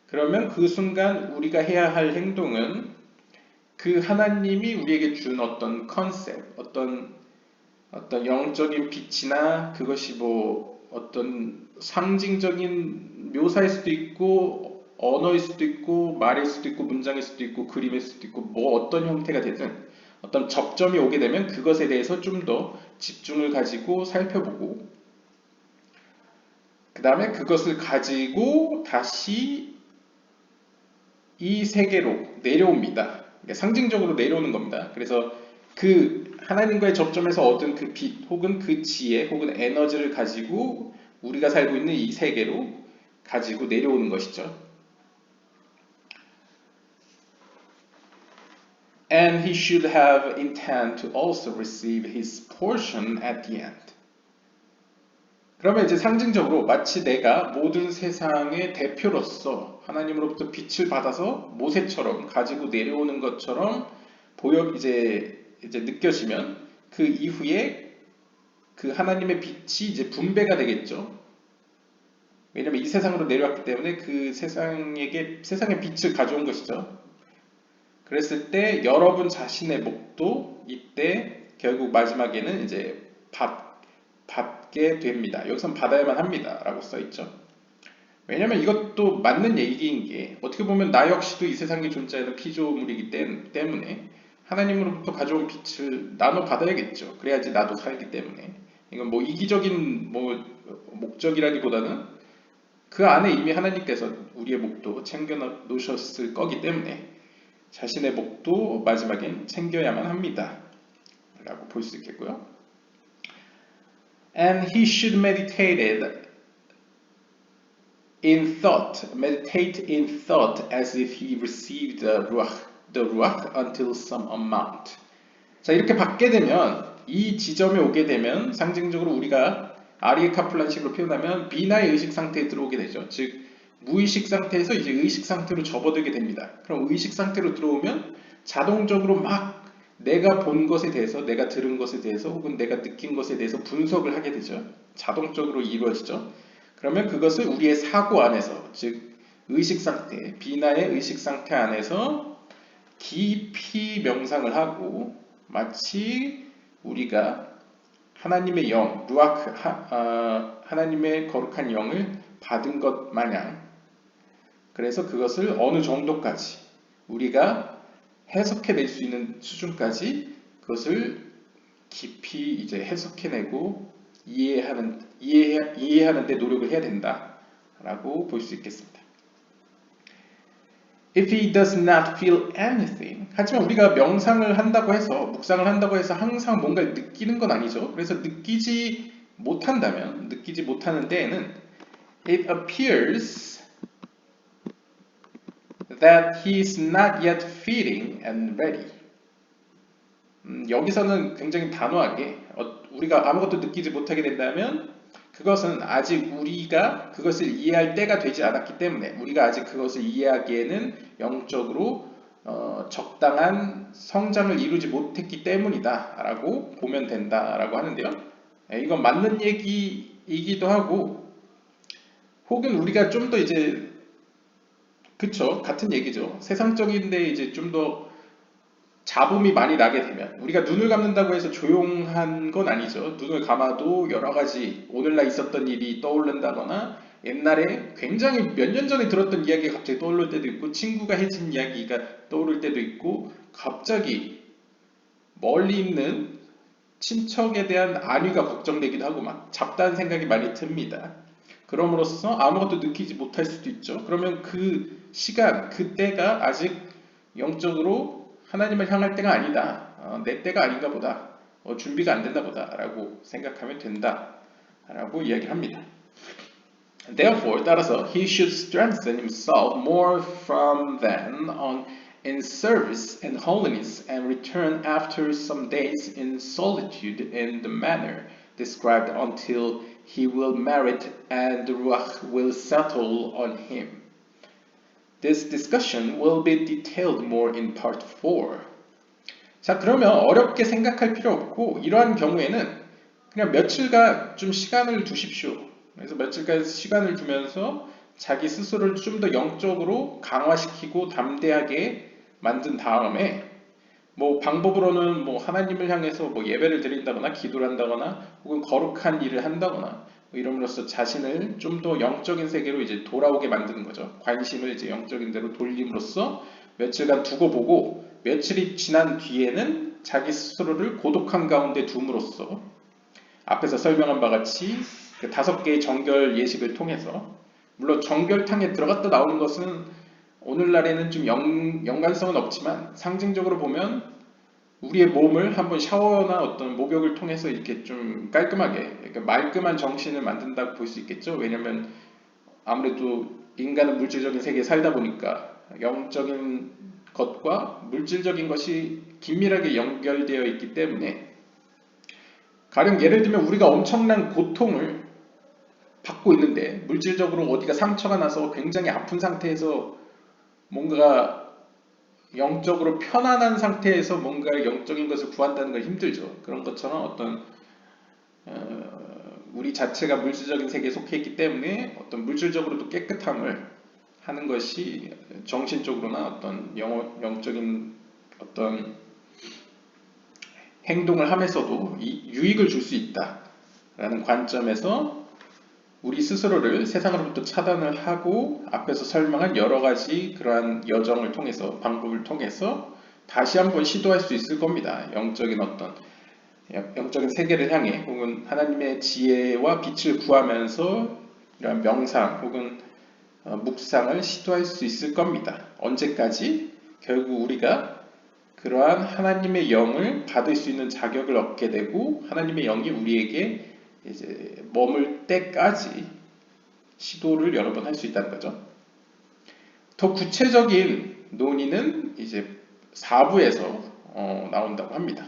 그러면 그 순간 우리가 해야 할 행동은 그 하나님이 우리에게 준 어떤 컨셉, 어떤 영적인 빛이나 그것이 뭐 어떤 상징적인 묘사일 수도 있고 언어일 수도 있고 말일 수도 있고 문장일 수도 있고 그림일 수도 있고 뭐 어떤 형태가 되든 어떤 접점이 오게 되면 그것에 대해서 좀 더 집중을 가지고 살펴보고 그 다음에 그것을 가지고 다시 이 세계로 내려옵니다. 그러니까 상징적으로 내려오는 겁니다. 그래서 그 하나님과의 접점에서 얻은 그 빛 혹은 그 지혜 혹은 에너지를 가지고 우리가 살고 있는 이 세계로 가지고 내려오는 것이죠. And he should have intent to also receive his portion at the end. 그러면 이제 상징적으로 마치 내가 모든 세상의 대표로서 하나님으로부터 빛을 받아서 모세처럼 가지고 내려오는 것처럼 이제 느껴지면 그 이후에 그 하나님의 빛이 이제 분배가 되겠죠. 왜냐면 이 세상으로 내려왔기 때문에 그 세상의 빛을 가져온 것이죠. 그랬을 때 여러분 자신의 목도 이때 결국 마지막에는 이제 받게 됩니다. 여기선 받아야만 합니다. 라고 써있죠. 왜냐면 이것도 맞는 얘기인 게 어떻게 보면 나 역시도 이 세상에 존재하는 피조물이기 때문에 하나님으로부터 가져온 빛을 나눠 받아야겠죠. 그래야지 나도 살기 때문에. 이건 뭐 이기적인 뭐 목적이라기보다는 그 안에 이미 하나님께서 우리의 목도 챙겨 놓으셨을 거기 때문에 자신의 목도 마지막엔 챙겨야만 합니다. 라고 볼 수 있겠고요. And he should meditate in thought as if he received the ruach until some amount. 자, 이렇게 받게 되면 이 지점에 오게 되면 상징적으로 우리가 아리에 카플란식으로 표현하면 비나의 의식 상태에 들어오게 되죠. 즉 무의식 상태에서 이제 의식 상태로 접어들게 됩니다. 그럼 의식 상태로 들어오면 자동적으로 막 내가 본 것에 대해서, 내가 들은 것에 대해서, 혹은 내가 느낀 것에 대해서 분석을 하게 되죠. 자동적으로 이루어지죠. 그러면 그것을 우리의 사고 안에서, 즉 의식 상태, 비나의 의식 상태 안에서 깊이 명상을 하고 마치 우리가 하나님의 영, 루아크, 하나님의 거룩한 영을 받은 것 마냥 그래서 그것을 어느 정도까지 우리가 해석해낼 수 있는 수준까지 그것을 깊이 이제 해석해내고 이해하는 데 노력을 해야 된다라고 볼 수 있겠습니다. If he does not feel anything, 하지만 우리가 명상을 한다고 해서 묵상을 한다고 해서 항상 뭔가를 느끼는 건 아니죠. 그래서 느끼지 못하는 데에는 it appears that he is not yet feeling and ready. 여기서는 굉장히 단호하게 우리가 아무것도 느끼지 못하게 된다면 그것은 아직 우리가 그것을 이해할 때가 되지 않았기 때문에 우리가 아직 그것을 이해하기에는 영적으로 적당한 성장을 이루지 못했기 때문이다 라고 보면 된다 라고 하는데요. 이건 맞는 얘기이기도 하고 혹은 우리가 좀 더 이제 그쵸 같은 얘기죠. 세상적인데 이제 좀 더 잡음이 많이 나게 되면 우리가 눈을 감는다고 해서 조용한 건 아니죠. 눈을 감아도 여러 가지 오늘날 있었던 일이 떠오른다거나 옛날에 굉장히 몇 년 전에 들었던 이야기가 갑자기 떠오를 때도 있고 친구가 해준 이야기가 떠오를 때도 있고 갑자기 멀리 있는 친척에 대한 안위가 걱정되기도 하고 막 잡다한 생각이 많이 듭니다. 그럼으로써 아무것도 느끼지 못할 수도 있죠. 그러면 그 시간, 그 때가 아직 영적으로 하나님을 향할 때가 아니다. 내 때가 아닌가 보다. 준비가 안 됐나 보다. 라고 생각하면 된다. 라고 이야기합니다. Therefore, 따라서 he should strengthen himself more from then on in service and holiness and return after some days in solitude in the manner described until he will merit and the Ruach will settle on him. This discussion will be detailed more in part 4. 자, 그러면 어렵게 생각할 필요 없고 이러한 경우에는 그냥 며칠간 좀 시간을 두십시오. 그래서 며칠간 시간을 두면서 자기 스스로를 좀 더 영적으로 강화시키고 담대하게 만든 다음에 뭐 방법으로는 뭐 하나님을 향해서 뭐 예배를 드린다거나 기도를 한다거나 혹은 거룩한 일을 한다거나 뭐 이름으로써 자신을 좀 더 영적인 세계로 이제 돌아오게 만드는 거죠. 관심을 이제 영적인 데로 돌림으로써 며칠간 두고 보고 며칠이 지난 뒤에는 자기 스스로를 고독한 가운데 둠으로써 앞에서 설명한 바와 같이 그 5개의 정결 예식을 통해서 물론 정결탕에 들어갔다 나오는 것은 오늘날에는 좀 연관성은 없지만 상징적으로 보면 우리의 몸을 한번 샤워나 어떤 목욕을 통해서 이렇게 좀 깔끔하게 그러니까 말끔한 정신을 만든다고 볼 수 있겠죠. 왜냐하면 아무래도 인간은 물질적인 세계에 살다 보니까 영적인 것과 물질적인 것이 긴밀하게 연결되어 있기 때문에 가령 예를 들면 우리가 엄청난 고통을 받고 있는데 물질적으로 어디가 상처가 나서 굉장히 아픈 상태에서 뭔가 영적으로 편안한 상태에서 뭔가 영적인 것을 구한다는 건 힘들죠. 그런 것처럼 어떤 우리 자체가 물질적인 세계에 속해 있기 때문에 어떤 물질적으로도 깨끗함을 하는 것이 정신적으로나 어떤 영적인 어떤 행동을 하면서도 유익을 줄 수 있다라는 관점에서 우리 스스로를 세상으로부터 차단을 하고 앞에서 설명한 여러 가지 그러한 여정을 통해서 방법을 통해서 다시 한번 시도할 수 있을 겁니다. 영적인 세계를 향해 혹은 하나님의 지혜와 빛을 구하면서 이러한 명상 혹은 묵상을 시도할 수 있을 겁니다. 언제까지? 결국 우리가 그러한 하나님의 영을 받을 수 있는 자격을 얻게 되고 하나님의 영이 우리에게 이제 머물 때까지 시도를 여러 번 할 수 있다는 거죠. 더 구체적인 논의는 이제 4부에서 나온다고 합니다.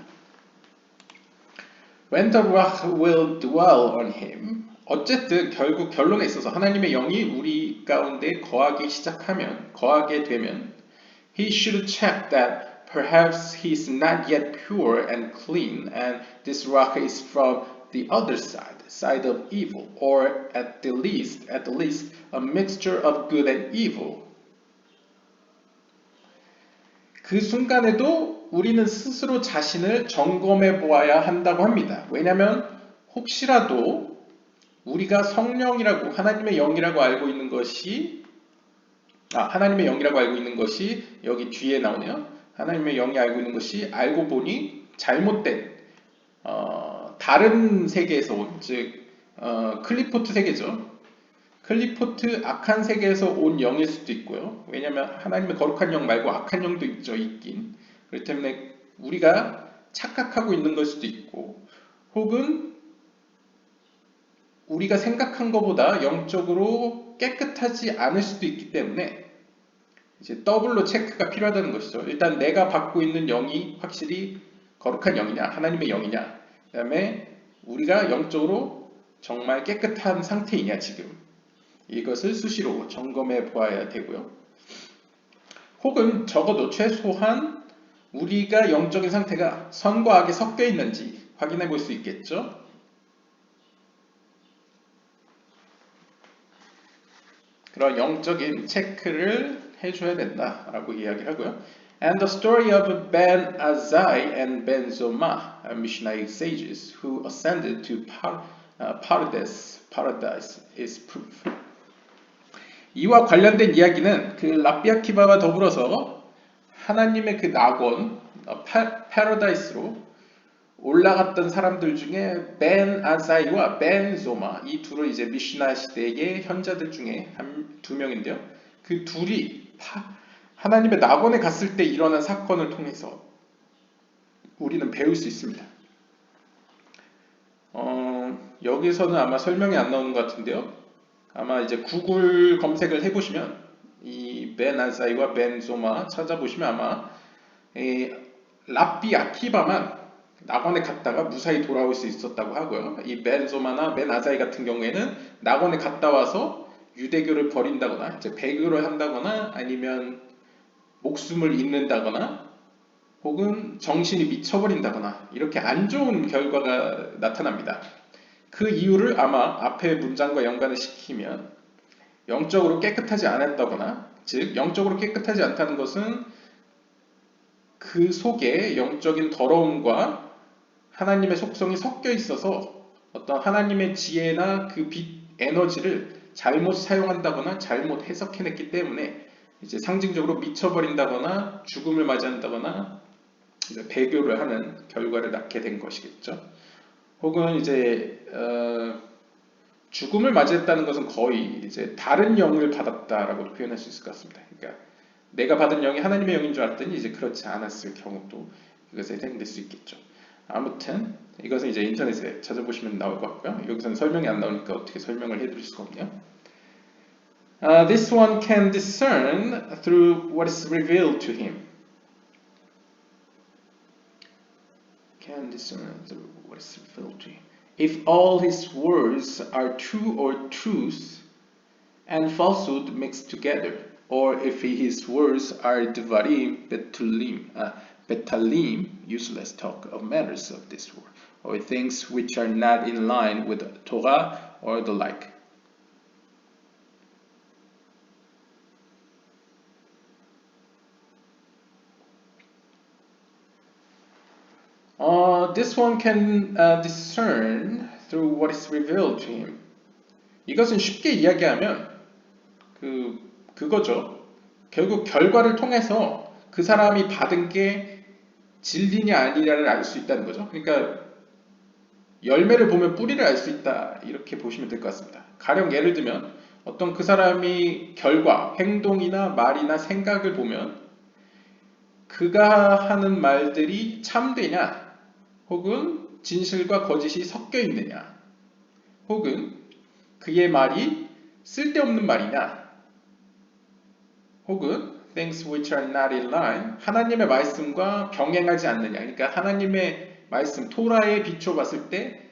When the Ruach will dwell on him. 어쨌든 결국 결론에 있어서 하나님의 영이 우리 가운데 거하게 되면 he should check that perhaps he is not yet pure and clean and this Ruach is from the other side of evil, or at the least, a mixture of good and evil. 그 순간에도 우리는 스스로 자신을 점검해 보아야 한다고 합니다. 왜냐하면 혹시라도 우리가 성령이라고 하나님의 영이라고 알고 있는 것이 하나님의 영이라고 알고 있는 것이 여기 뒤에 나오네요. 하나님의 영이 알고 있는 것이 알고 보니 잘못된 다른 세계에서 온, 즉 클리포트 세계죠. 클리포트 악한 세계에서 온 영일 수도 있고요. 왜냐하면 하나님의 거룩한 영 말고 악한 영도 있긴. 그렇기 때문에 우리가 착각하고 있는 걸 수도 있고 혹은 우리가 생각한 것보다 영적으로 깨끗하지 않을 수도 있기 때문에 이제 더블로 체크가 필요하다는 것이죠. 일단 내가 받고 있는 영이 확실히 거룩한 영이냐 하나님의 영이냐 그 다음에 우리가 영적으로 정말 깨끗한 상태이냐 지금 이것을 수시로 점검해 보아야 되고요. 혹은 적어도 최소한 우리가 영적인 상태가 선과 악이 섞여 있는지 확인해 볼 수 있겠죠. 그런 영적인 체크를 해줘야 된다라고 이야기를 하고요. And the story of Ben Azai and Ben Zoma, Mishnaic sages who ascended to paradise is proof. 이와 관련된 이야기는 그 라비아키바와 더불어서 하나님의 그 낙원 파라다이스로 올라갔던 사람들 중에 벤 아사이와 벤 조마 이 둘은 이제 미시나 시대의 현자들 중에 두 명인데요. 그 둘이 하나님의 낙원에 갔을 때 일어난 사건을 통해서 우리는 배울 수 있습니다. 여기서는 아마 설명이 안 나오는 것 같은데요. 아마 이제 구글 검색을 해보시면 이 벤 아사이와 벤 조마 찾아보시면 아마 라비 아키바만 낙원에 갔다가 무사히 돌아올 수 있었다고 하고요. 이 벤 조마나 벤 아사이 같은 경우에는 낙원에 갔다 와서 유대교를 버린다거나 이제 배교를 한다거나 아니면 목숨을 잃는다거나 혹은 정신이 미쳐버린다거나 이렇게 안 좋은 결과가 나타납니다. 그 이유를 아마 앞의 문장과 연관을 시키면 영적으로 깨끗하지 않았다거나 즉 영적으로 깨끗하지 않다는 것은 그 속에 영적인 더러움과 하나님의 속성이 섞여 있어서 어떤 하나님의 지혜나 그 빛 에너지를 잘못 사용한다거나 잘못 해석해냈기 때문에 이제 상징적으로 미쳐버린다거나 죽음을 맞이한다거나 이제 배교를 하는 결과를 낳게 된 것이겠죠. 혹은 이제 죽음을 맞이했다는 것은 거의 이제 다른 영을 받았다라고 표현할 수 있을 것 같습니다. 그러니까 내가 받은 영이 하나님의 영인 줄 알았더니 이제 그렇지 않았을 경우도 이것에 해당될 수 있겠죠. 아무튼 이것은 이제 인터넷에 찾아보시면 나올 것 같고요. 여기서는 설명이 안 나오니까 어떻게 설명을 해드릴 수가 없네요. This one can discern through what is revealed to him. Can discern through what is revealed to him. If all his words are true or truth and falsehood mixed together, or if his words are devarim, betalim, useless talk of matters of this world, or things which are not in line with Torah or the like. This one can discern through what is revealed to him. 이것은 쉽게 이야기하면 그거죠. 결국 결과를 통해서 그 사람이 받은 게 진리냐 아니냐를 알 수 있다는 거죠. 그러니까 열매를 보면 뿌리를 알 수 있다 이렇게 보시면 될 것 같습니다. 가령 예를 들면 어떤 그 사람이 결과, 행동이나 말이나 생각을 보면 그가 하는 말들이 참되냐 혹은 진실과 거짓이 섞여 있느냐 혹은 그의 말이 쓸데없는 말이냐 혹은 things which are not in line 하나님의 말씀과 병행하지 않느냐 그러니까 하나님의 말씀 토라에 비춰봤을 때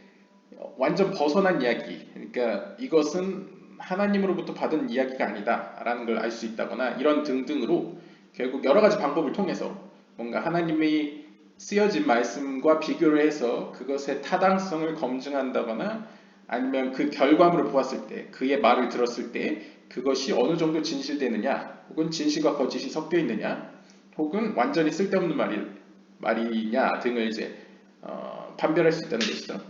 완전 벗어난 이야기 그러니까 이것은 하나님으로부터 받은 이야기가 아니다 라는 걸 알 수 있다거나 이런 등등으로 결국 여러 가지 방법을 통해서 뭔가 하나님이 쓰여진 말씀과 비교를 해서 그것의 타당성을 검증한다거나 아니면 그 결과물을 보았을 때 그의 말을 들었을 때 그것이 어느 정도 진실되느냐 혹은 진실과 거짓이 섞여 있느냐 혹은 완전히 쓸데없는 말이냐 등을 이제 판별할 수 있다는 것이죠.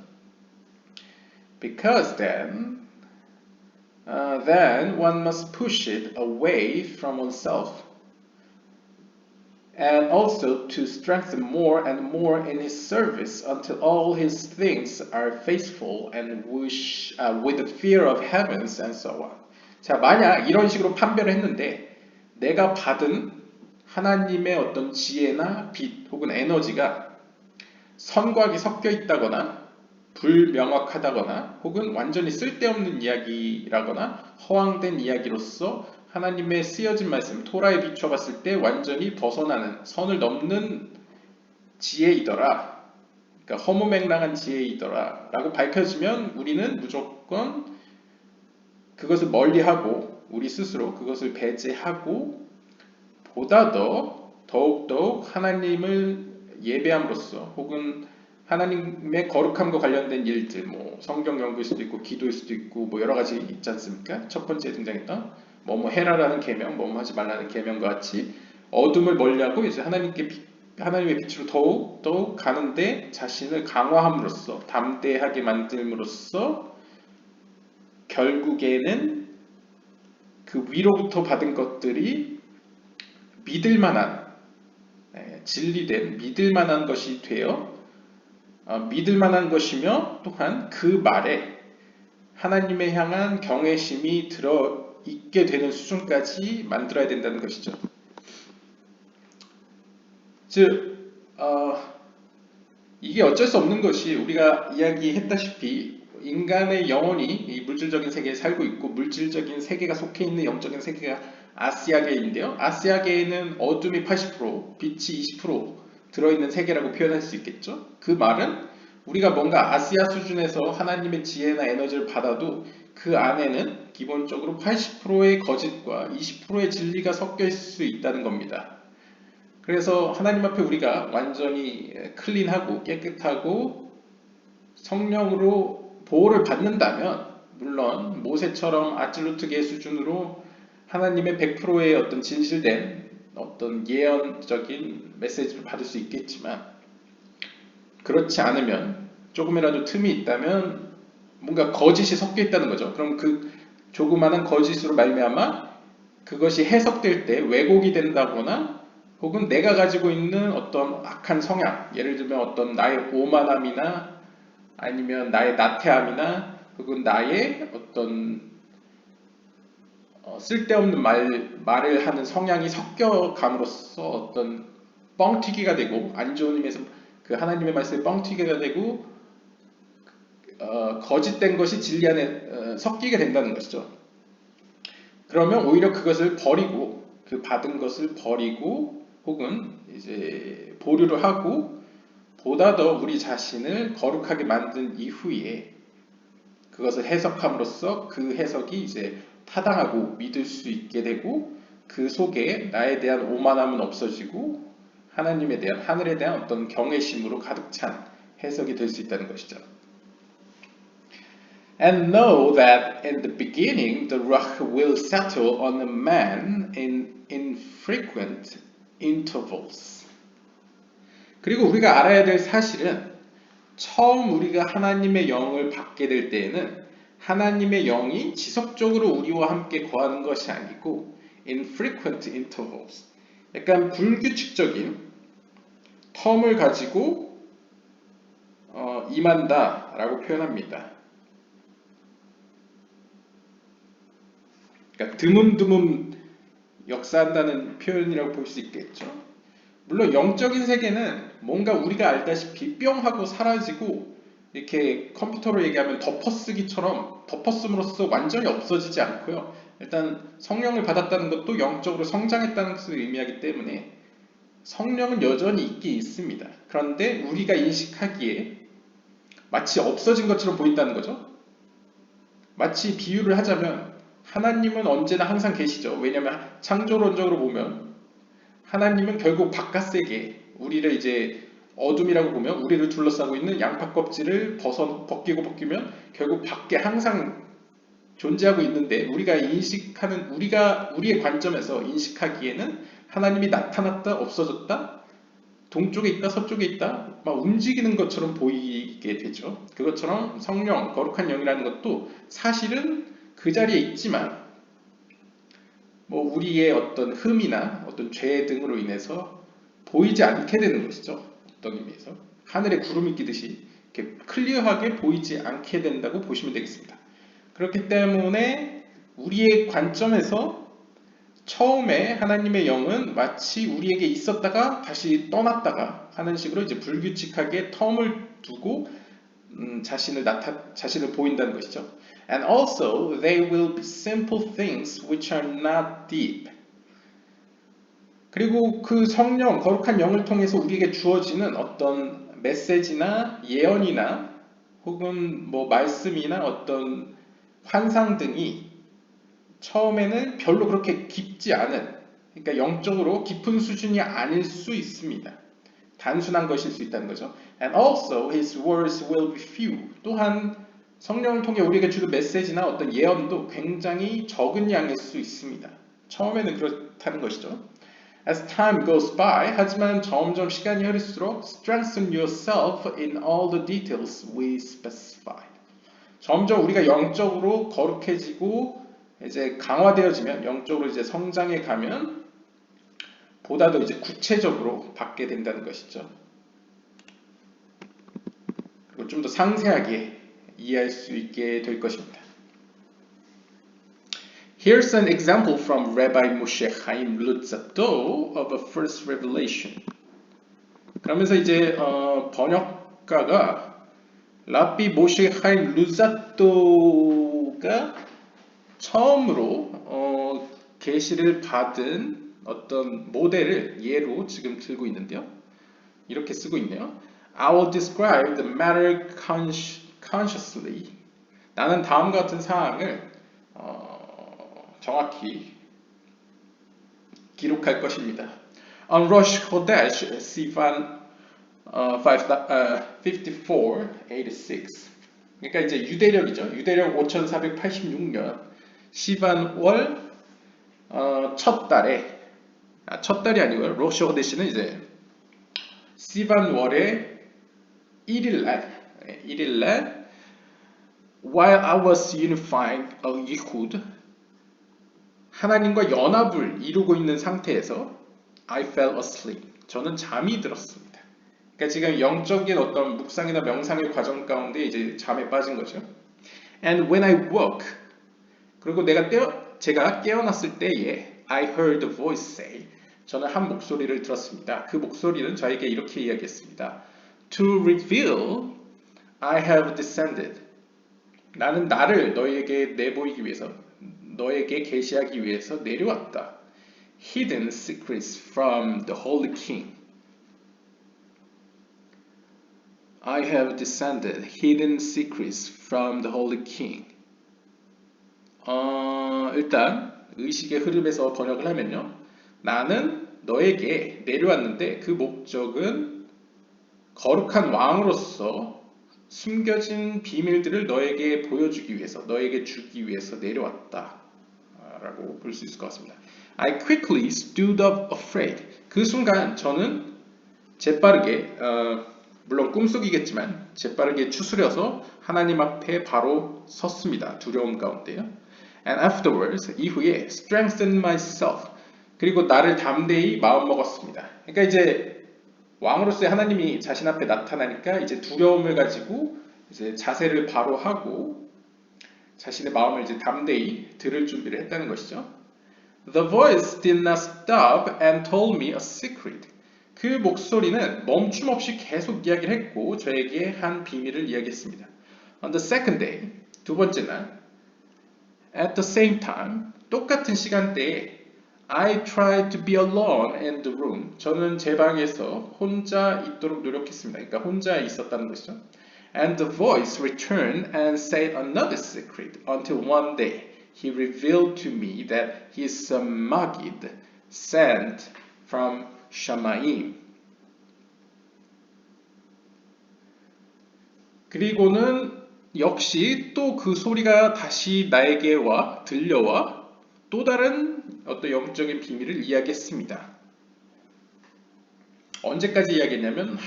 Because then one must push it away from oneself and also to strengthen more and more in his service until all his things are faithful and with the fear of heavens and so on. 자, 만약 이런 식으로 판별을 했는데 내가 받은 하나님의 어떤 지혜나 빛 혹은 에너지가 선과 악이 섞여 있다거나 불명확하다거나 혹은 완전히 쓸데없는 이야기라거나 허황된 이야기로서 하나님의 쓰여진 말씀 토라에 비춰봤을 때 완전히 벗어나는 선을 넘는 지혜이더라. 그러니까 그러니까 허무맹랑한 지혜이더라 라고 밝혀지면 우리는 무조건 그것을 멀리하고 우리 스스로 그것을 배제하고 보다 더 더욱더욱 하나님을 예배함으로써 혹은 하나님의 거룩함과 관련된 일들, 뭐 성경 연구일 수도 있고 기도일 수도 있고 뭐 여러 가지 있지 않습니까? 첫 번째 등장했던 뭐뭐 해라라는 계명, 뭐뭐 하지 말라는 계명과 같이 어둠을 멀리하고 이제 하나님의 빛으로 더욱 가는데 자신을 강화함으로써 담대하게 만듦으로써 결국에는 그 위로부터 받은 것들이 믿을만한 진리된 믿을만한 것이 되어 믿을만한 것이며 또한 그 말에 하나님에 향한 경외심이 들어있게 되는 수준까지 만들어야 된다는 것이죠. 즉 이게 어쩔 수 없는 것이 우리가 이야기했다시피 인간의 영혼이 이 물질적인 세계에 살고 있고 물질적인 세계가 속해 있는 영적인 세계가 아시아계인데요. 아시아계에는 어둠이 80%, 빛이 20% 들어있는 세계라고 표현할 수 있겠죠. 그 말은 우리가 뭔가 아시아 수준에서 하나님의 지혜나 에너지를 받아도 그 안에는 기본적으로 80%의 거짓과 20%의 진리가 섞여 있을 수 있다는 겁니다. 그래서 하나님 앞에 우리가 완전히 클린하고 깨끗하고 성령으로 보호를 받는다면 물론 모세처럼 아질루트계 수준으로 하나님의 100%의 어떤 진실된 어떤 예언적인 메시지를 받을 수 있겠지만 그렇지 않으면 조금이라도 틈이 있다면 뭔가 거짓이 섞여 있다는 거죠. 그럼 그 조그마한 거짓으로 말미암아 그것이 해석될 때 왜곡이 된다거나 혹은 내가 가지고 있는 어떤 악한 성향, 예를 들면 어떤 나의 오만함이나 아니면 나의 나태함이나 혹은 나의 어떤 쓸데없는 말을 하는 성향이 섞여감으로써 어떤 뻥튀기가 되고 안 좋은 의미에서 그 하나님의 말씀에 뻥튀기가 되고 거짓된 것이 진리 안에 섞이게 된다는 것이죠. 그러면 오히려 그것을 버리고 그 받은 것을 버리고 혹은 이제 보류를 하고 보다 더 우리 자신을 거룩하게 만든 이후에 그것을 해석함으로써 그 해석이 이제 타당하고 믿을 수 있게 되고 그 속에 나에 대한 오만함은 없어지고 하나님에 대한 하늘에 대한 어떤 경외심으로 가득 찬 해석이 될 수 있다는 것이죠. And know that in the beginning the rock will settle on a man in infrequent intervals. 그리고 우리가 알아야 될 사실은 처음 우리가 하나님의 영을 받게 될 때에는 하나님의 영이 지속적으로 우리와 함께 거하는 것이 아니고 infrequent intervals, 약간 불규칙적인 텀을 가지고 임한다 라고 표현합니다. 그러니까 드문드문 역사한다는 표현이라고 볼 수 있겠죠. 물론 영적인 세계는 뭔가 우리가 알다시피 뿅 하고 사라지고 이렇게 컴퓨터로 얘기하면 덮어쓰기처럼 덮었음으로써 완전히 없어지지 않고요. 일단 성령을 받았다는 것도 영적으로 성장했다는 것을 의미하기 때문에 성령은 여전히 있긴 있습니다. 그런데 우리가 인식하기에 마치 없어진 것처럼 보인다는 거죠. 마치 비유를 하자면 하나님은 언제나 항상 계시죠. 왜냐하면 창조론적으로 보면 하나님은 결국 바깥 세계, 우리를 이제 어둠이라고 보면 우리를 둘러싸고 있는 양파 껍질을 벗기면 결국 밖에 항상 존재하고 있는데 우리가 인식하는 우리의 관점에서 인식하기에는 하나님이 나타났다 없어졌다 동쪽에 있다 서쪽에 있다 막 움직이는 것처럼 보이게 되죠. 그것처럼 성령 거룩한 영이라는 것도 사실은 그 자리에 있지만 뭐 우리의 어떤 흠이나 어떤 죄 등으로 인해서 보이지 않게 되는 것이죠. 어떤 의미에서 하늘에 구름이 끼듯이 이렇게 클리어하게 보이지 않게 된다고 보시면 되겠습니다. 그렇기 때문에 우리의 관점에서 처음에 하나님의 영은 마치 우리에게 있었다가 다시 떠났다가 하는 식으로 이제 불규칙하게 텀을 두고 자신을 보인다는 것이죠. And also they will be simple things which are not deep. 그리고 그 성령, 거룩한 영을 통해서 우리에게 주어지는 어떤 메시지나 예언이나 혹은 뭐 말씀이나 어떤 환상 등이 처음에는 별로 그렇게 깊지 않은, 그러니까 영적으로 깊은 수준이 아닐 수 있습니다. 단순한 것일 수 있다는 거죠. And also his words will be few. 또한 성령을 통해 우리에게 주는 메시지나 어떤 예언도 굉장히 적은 양일 수 있습니다. 처음에는 그렇다는 것이죠. As time goes by, 하지만 점점 시간이 흐를수록 strengthen yourself in all the details we specify. 점점 우리가 영적으로 거룩해지고 이제 강화되어지면, 영적으로 이제 성장해 가면 보다 더 이제 구체적으로 받게 된다는 것이죠. 그리고 좀 더 상세하게 이해할 수 있게 될 것입니다. Here's an example from Rabbi Moshe Chaim Luzzatto of a first revelation. 그러면서 이제 번역가가 라비 모셰 하임 루자토가 처음으로 계시를 받은 어떤 모델을 예로 지금 들고 있는데요. 이렇게 쓰고 있네요. I will describe the matter consciously. 나는 다음과 같은 사항을 정확히 기록할 것입니다. On Rosh Chodesh Sivan 5486. 그러니까 이제 유대력이죠. 유대력 5486년 시반월 첫 달에, 첫 달이 아니고요. 로시 호데시는 이제 시반월의 1일날 while I was unifying a yichud, 하나님과 연합을 이루고 있는 상태에서 I fell asleep. 저는 잠이 들었습니다. 그러니까 지금 영적인 어떤 묵상이나 명상의 과정 가운데 이제 잠에 빠진 거죠. And when I woke, 그리고 제가 깨어났을 때에 I heard a voice say, 저는 한 목소리를 들었습니다. 그 목소리는 저에게 이렇게 이야기했습니다. To reveal, I have descended. 나는 나를 너에게 내보이기 위해서, 너에게 계시하기 위해서 내려왔다. Hidden secrets from the Holy King. I have descended hidden secrets from the Holy King. 일단 의식의 흐름에서 번역을 하면요. 나는 너에게 내려왔는데 그 목적은 거룩한 왕으로서 숨겨진 비밀들을 너에게 보여주기 위해서, 너에게 주기 위해서 내려왔다. 라고 볼 수 있을 것 같습니다. I quickly stood up afraid. 그 순간 저는 재빠르게, 물론 꿈속이겠지만 재빠르게 추스려서 하나님 앞에 바로 섰습니다. 두려움 가운데요. And afterwards, 이후에 strengthened myself. 그리고 나를 담대히 마음먹었습니다. 그러니까 이제 왕으로서의 하나님이 자신 앞에 나타나니까 이제 두려움을 가지고 이제 자세를 바로 하고 자신의 마음을 이제 담대히 들을 준비를 했다는 것이죠. The voice did not stop and told me a secret. 그 목소리는 멈춤 없이 계속 이야기를 했고 저에게 한 비밀을 이야기했습니다. On the second day, 두 번째 날, at the same time, 똑같은 시간대에 I tried to be alone in the room. 저는 제 방에서 혼자 있도록 노력했습니다. 그러니까 혼자 있었다는 것이죠. And the voice returned and said another secret until one day he revealed to me that he is a Magid sent from Shamayim. 그리고는 역시 또 그 소리가 다시 나에게 들려와 또 다른 어떤 영적인 비밀을 이야기했습니다. 언제까지 이야기했냐면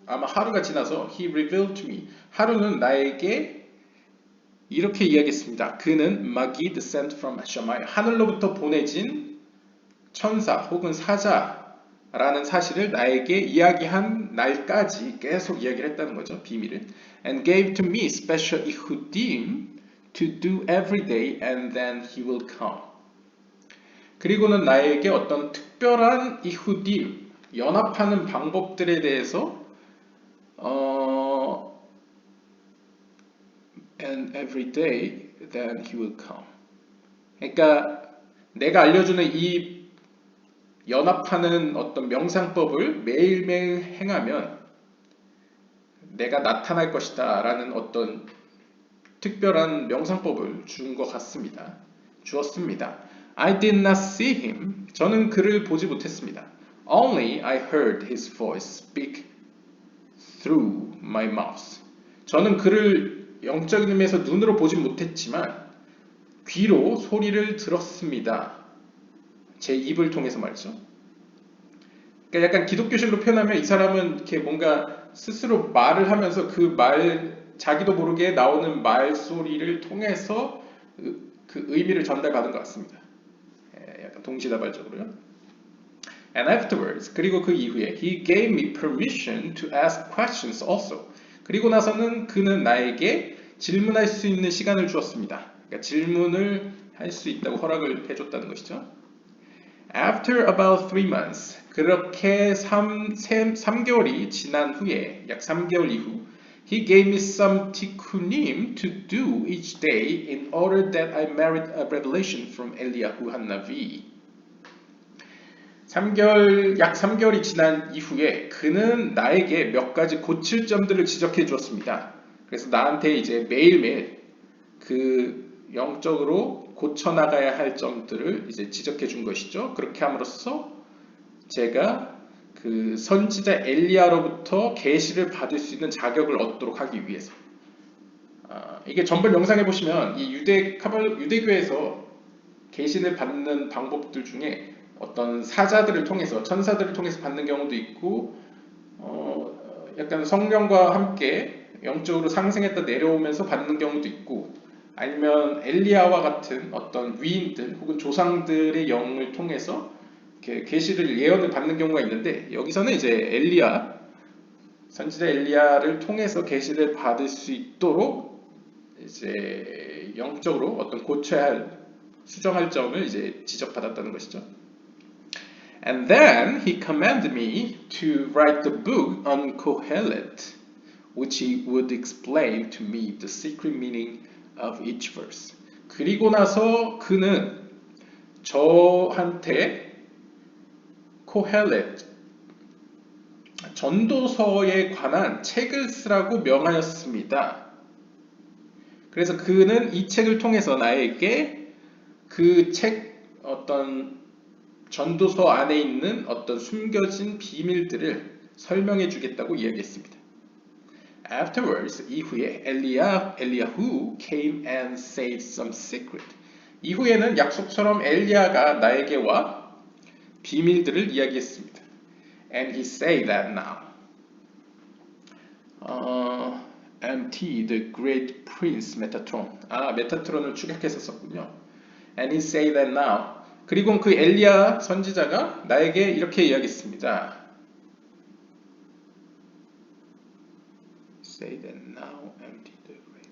아마 하루가 지나서 he revealed to me. 하루는 나에게 이렇게 이야기했습니다. 그는 Magid sent from Shammai. 하늘로부터 보내진 천사 혹은 사자라는 사실을 나에게 이야기한 날까지 계속 이야기를 했다는 거죠. 비밀을. And gave to me special ichudim to do every day and then he will come. 그리고는 나에게 어떤 특별한 이후딤, 연합하는 방법들에 대해서 and every day then he will come. 그러니까 내가 알려주는 이 연합하는 어떤 명상법을 매일매일 행하면 내가 나타날 것이다 라는 어떤 특별한 명상법을 준 것 같습니다. 주었습니다. I did not see him. 저는 그를 보지 못했습니다. Only I heard his voice speak through my mouth. 저는 그를 영적인 의미에서 눈으로 보지 못했지만 귀로 소리를 들었습니다. 제 입을 통해서 말이죠. 그러니까 약간 기독교식으로 표현하면 이 사람은 이렇게 뭔가 스스로 말을 하면서 그 자기도 모르게 나오는 말소리를 통해서 그 의미를 전달받은 것 같습니다. 약간 동시다발적으로요. And afterwards, 그리고 그 이후에 he gave me permission to ask questions also. 그리고 나서는 그는 나에게 질문할 수 있는 시간을 주었습니다. 그러니까 질문을 할 수 있다고 허락을 해줬다는 것이죠. After about 3 months, 그렇게 3개월이 지난 후에, 약 3개월 이후, he gave me some tikkunim to do each day in order that I merit a revelation from Eliyahu Hanavi. 약 3개월이 지난 이후에 그는 나에게 몇 가지 고칠 점들을 지적해 주었습니다. 그래서 나한테 이제 매일매일 그 영적으로 고쳐나가야 할 점들을 이제 지적해 준 것이죠. 그렇게 함으로써 제가 그 선지자 엘리야로부터 계시를 받을 수 있는 자격을 얻도록 하기 위해서. 이게 전번 영상에 보시면 이 유대교에서 계시를 받는 방법들 중에 어떤 사자들을 통해서, 천사들을 통해서 받는 경우도 있고, 약간 성령과 함께 영적으로 상승했다 내려오면서 받는 경우도 있고, 아니면 엘리야와 같은 어떤 위인들 혹은 조상들의 영을 통해서 이렇게 계시를 예언을 받는 경우가 있는데, 여기서는 이제 선지자 엘리야를 통해서 계시를 받을 수 있도록 이제 영적으로 어떤 고쳐야 할, 수정할 점을 이제 지적받았다는 것이죠. And then he commanded me to write the book on Kohelet, which he would explain to me the secret meaning of each verse. 그리고 나서 그는 저한테 코헬렛, 전도서에 관한 책을 쓰라고 명하였습니다. 그래서 그는 이 책을 통해서 나에게 그 책 어떤 전도서 안에 있는 어떤 숨겨진 비밀들을 설명해 주겠다고 이야기했습니다. Afterwards, 이후에 Eliyahu came and said some secret. 이후에는 약속처럼 엘리야가 나에게 와 비밀들을 이야기했습니다. And he said that now. MT, the great prince Metatron. 메타트론을 축약했었군요. And he said that now. 그리고 그 엘리야 선지자가 나에게 이렇게 이야기했습니다. Say that now, MT, the great.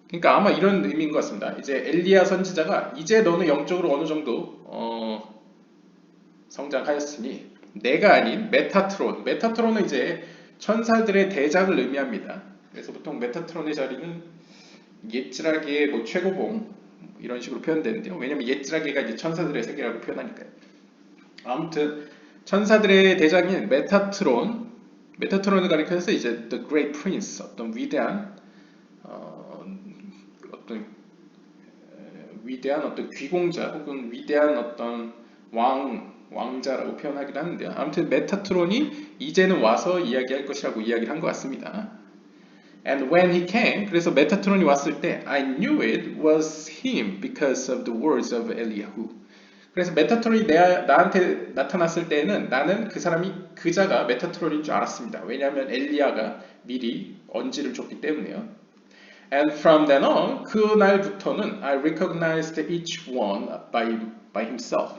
그러니까 아마 이런 의미인 것 같습니다. 이제 엘리야 선지자가 이제 너는 영적으로 어느 정도 성장하였으니 내가 아닌 메타트론은 이제 천사들의 대장을 의미합니다. 그래서 보통 메타트론의 자리는 옛지라기의 뭐 최고봉 이런 식으로 표현되는데요. 왜냐면 옛지라기가 이제 천사들의 세계라고 표현하니까요. 아무튼 천사들의 대장인 메타트론을 가리켜서 이제 the great prince, 어떤 위대한 어떤 귀공자 혹은 위대한 어떤 왕자라고 표현하기도 하는데요. 아무튼 메타트론이 이제는 와서 이야기할 것이라고 이야기를 한 것 같습니다. And when he came, 그래서 메타트론이 왔을 때 I knew it was him because of the words of Eliyahu. 그래서 메타트론이 나한테 나타났을 때에는 나는 그자가 메타트론인 줄 알았습니다. 왜냐하면 엘리야가 미리 언지를 줬기 때문에요. And from then on, 그날부터는 I recognized each one by himself.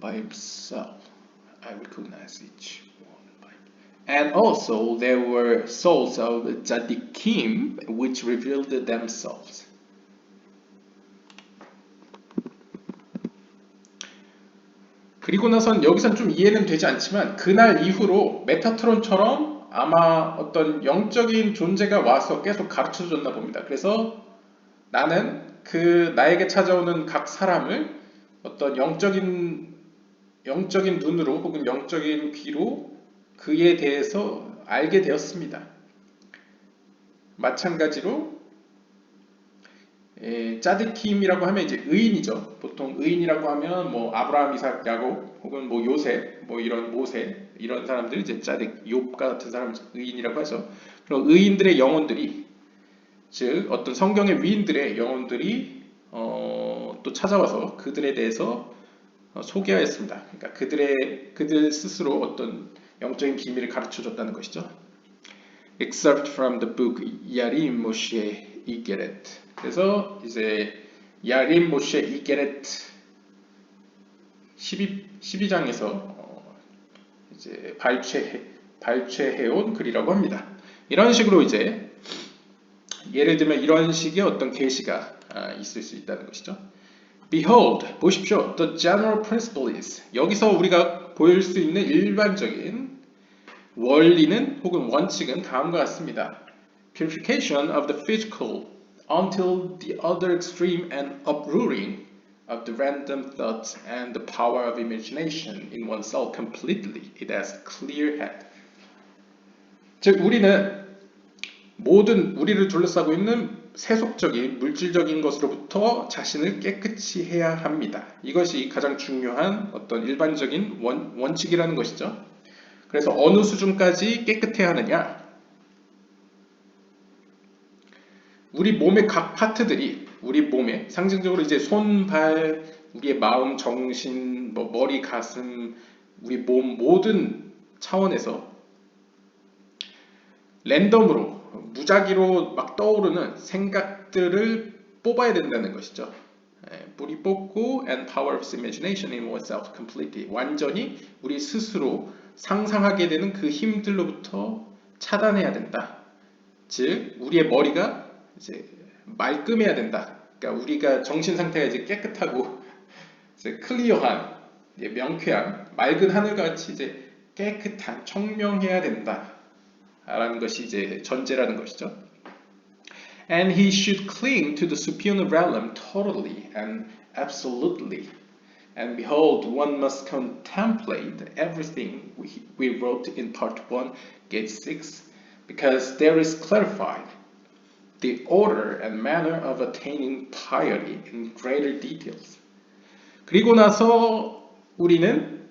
By himself, I recognized each one. And also there were souls of tzaddikim which revealed themselves. 그리고 나선 여기선 좀 이해는 되지 않지만 그날 이후로 메타트론처럼 아마 어떤 영적인 존재가 와서 계속 가르쳐 줬나 봅니다. 그래서 나는 나에게 찾아오는 각 사람을 어떤 영적인 눈으로 혹은 영적인 귀로 그에 대해서 알게 되었습니다. 마찬가지로 짜디킴이라고 하면 이제 의인이죠. 보통 의인이라고 하면 뭐 아브라함, 이삭, 야곱 혹은 뭐 요셉, 뭐 이런 모세 이런 사람들 이제 짜딕, 욥과 같은 사람 의인이라고 하죠. 그리고 의인들의 영혼들이 즉 어떤 성경의 위인들의 영혼들이 또 찾아와서 그들에 대해서 소개하였습니다. 그러니까 그들 스스로 어떤 영적인 비밀을 가르쳐 줬다는 것이죠. Excerpt from the book 야림 모셰 이게렛. 그래서 이제 야림 모셰 이게렛 12장에서 이제 발췌해온 글이라고 합니다. 이런 식으로 이제 예를 들면 이런 식의 어떤 계시가 있을 수 있다는 것이죠. Behold, 보십시오. The general principle is. 여기서 우리가 보일 수 있는 일반적인 원리는 혹은 원칙은 다음과 같습니다. Purification of the physical until the other extreme and uprooting of the random thoughts and the power of imagination in oneself completely. It has clear head. 즉 우리는 모든 우리를 둘러싸고 있는 세속적인 물질적인 것으로부터 자신을 깨끗이 해야 합니다. 이것이 가장 중요한 어떤 일반적인 원칙이라는 것이죠. 그래서 어느 수준까지 깨끗해야 하느냐? 우리 몸의 각 파트들이 우리 몸에 상징적으로 이제 손, 발, 우리의 마음, 정신, 뭐 머리, 가슴, 우리 몸 모든 차원에서 랜덤으로 무작위로 막 떠오르는 생각들을 뽑아야 된다는 것이죠. 뿌리 뽑고 and power of imagination in oneself completely. 완전히 우리 스스로 상상하게 되는 그 힘들로부터 차단해야 된다. 즉 우리의 머리가 이제 말끔해야 된다. 그러니까 우리가 정신 상태가 이제 깨끗하고 이제 클리어한, 이제 명쾌한 맑은 하늘같이 이제 깨끗한 청명해야 된다. 라는 것이 이제 전제라는 것이죠. And he should cling to the superior realm totally and absolutely. And behold, one must contemplate everything we wrote in part 1, gate 6, because there is clarified the order and manner of attaining piety in greater details. 그리고 나서 우리는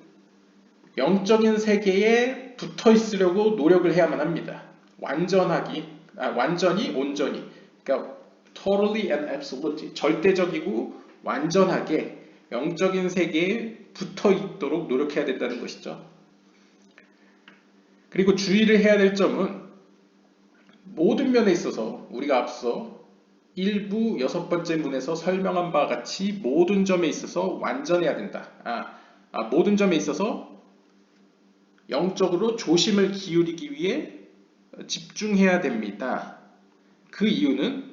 영적인 세계에 붙어 있으려고 노력을 해야만 합니다. 완전히, 온전히. 그러니까 totally and absolutely. 절대적이고 완전하게 영적인 세계에 붙어 있도록 노력해야 된다는 것이죠. 그리고 주의를 해야 될 점은 모든 면에 있어서 우리가 앞서 1부 6번째 문에서 설명한 바와 같이 모든 점에 있어서 완전해야 된다. 모든 점에 있어서 영적으로 조심을 기울이기 위해 집중해야 됩니다. 그 이유는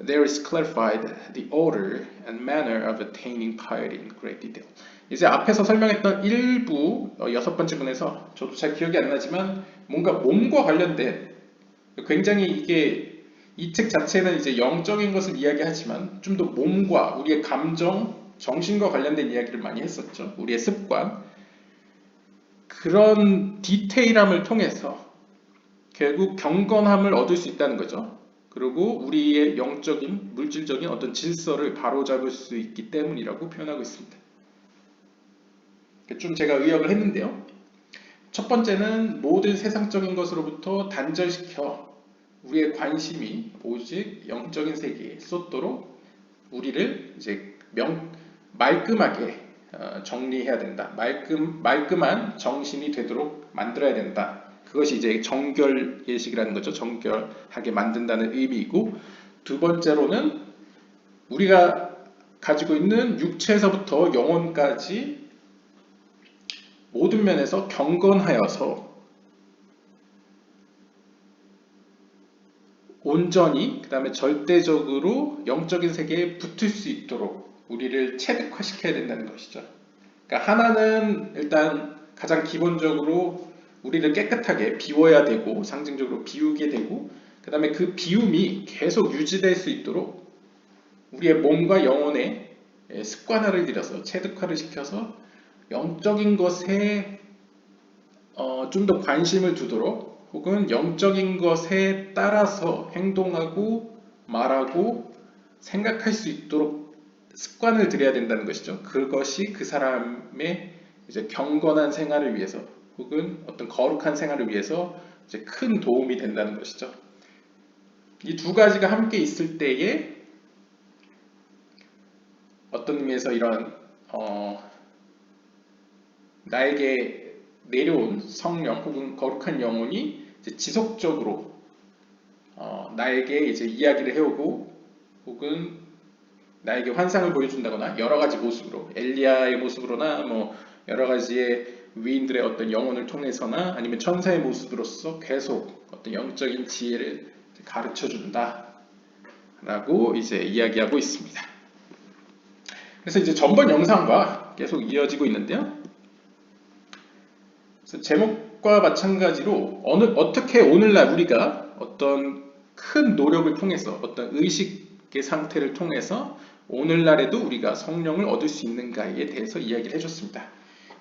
There is clarified the order and manner of attaining piety in great detail. 이제 앞에서 설명했던 1부 6번째 문에서 저도 잘 기억이 안 나지만 뭔가 몸과 관련된 굉장히 이게 이 책 자체는 이제 영적인 것을 이야기하지만 좀 더 몸과 우리의 감정, 정신과 관련된 이야기를 많이 했었죠. 우리의 습관. 그런 디테일함을 통해서 결국 경건함을 얻을 수 있다는 거죠. 그리고 우리의 영적인, 물질적인 어떤 질서를 바로잡을 수 있기 때문이라고 표현하고 있습니다. 좀 제가 의역을 했는데요. 첫 번째는 모든 세상적인 것으로부터 단절시켜 우리의 관심이 오직 영적인 세계에 쏟도록 우리를 이제 말끔하게 정리해야 된다. 말끔한 정신이 되도록 만들어야 된다. 그것이 이제 정결 예식이라는 거죠. 정결하게 만든다는 의미이고, 두 번째로는 우리가 가지고 있는 육체에서부터 영혼까지 모든 면에서 경건하여서 온전히 그 다음에 절대적으로 영적인 세계에 붙을 수 있도록 우리를 체득화시켜야 된다는 것이죠. 그러니까 하나는 일단 가장 기본적으로 우리를 깨끗하게 비워야 되고 상징적으로 비우게 되고 그 다음에 그 비움이 계속 유지될 수 있도록 우리의 몸과 영혼에 습관화를 들여서 체득화를 시켜서 영적인 것에 좀 더 관심을 두도록 혹은 영적인 것에 따라서 행동하고 말하고 생각할 수 있도록 습관을 들여야 된다는 것이죠. 그것이 그 사람의 이제 경건한 생활을 위해서 혹은 어떤 거룩한 생활을 위해서 이제 큰 도움이 된다는 것이죠. 이 두 가지가 함께 있을 때에 어떤 의미에서 이런 나에게 내려온 성령 혹은 거룩한 영혼이 이제 지속적으로 나에게 이제 이야기를 해오고 혹은 나에게 환상을 보여준다거나 여러 가지 모습으로 엘리야의 모습으로나 뭐 여러 가지의 위인들의 어떤 영혼을 통해서나 아니면 천사의 모습으로서 계속 어떤 영적인 지혜를 가르쳐 준다 라고 이제 이야기하고 있습니다. 그래서 이제 전번 영상과 계속 이어지고 있는데요. 그래서 제목과 마찬가지로 어떻게 오늘날 우리가 어떤 큰 노력을 통해서 어떤 의식의 상태를 통해서 오늘날에도 우리가 성령을 얻을 수 있는가에 대해서 이야기를 해줬습니다.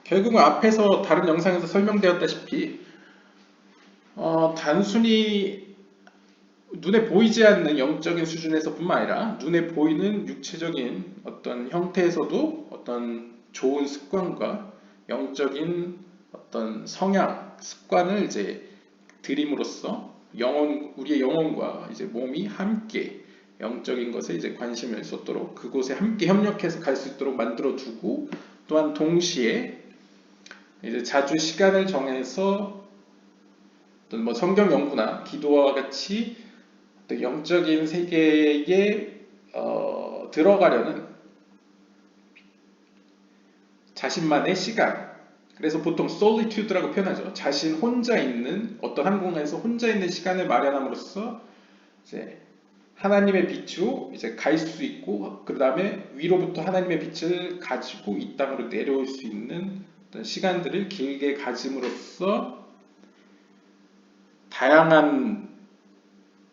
결국은 앞에서 다른 영상에서 설명되었다시피 단순히 눈에 보이지 않는 영적인 수준에서뿐만 아니라 눈에 보이는 육체적인 어떤 형태에서도 어떤 좋은 습관과 영적인 어떤 성향, 습관을 이제 들임으로써 우리의 영혼과 이제 몸이 함께 영적인 것에 이제 관심을 쏟도록 그곳에 함께 협력해서 갈 수 있도록 만들어 두고 또한 동시에 이제 자주 시간을 정해서 어떤 뭐 성경 연구나 기도와 같이 어떤 영적인 세계에 들어가려는 자신만의 시간. 그래서 보통 solitude라고 표현하죠. 자신 혼자 있는 어떤 한 공간에서 혼자 있는 시간을 마련함으로써 이제 하나님의 빛으로 이제 갈 수 있고 그 다음에 위로부터 하나님의 빛을 가지고 이 땅으로 내려올 수 있는 어떤 시간들을 길게 가짐으로써 다양한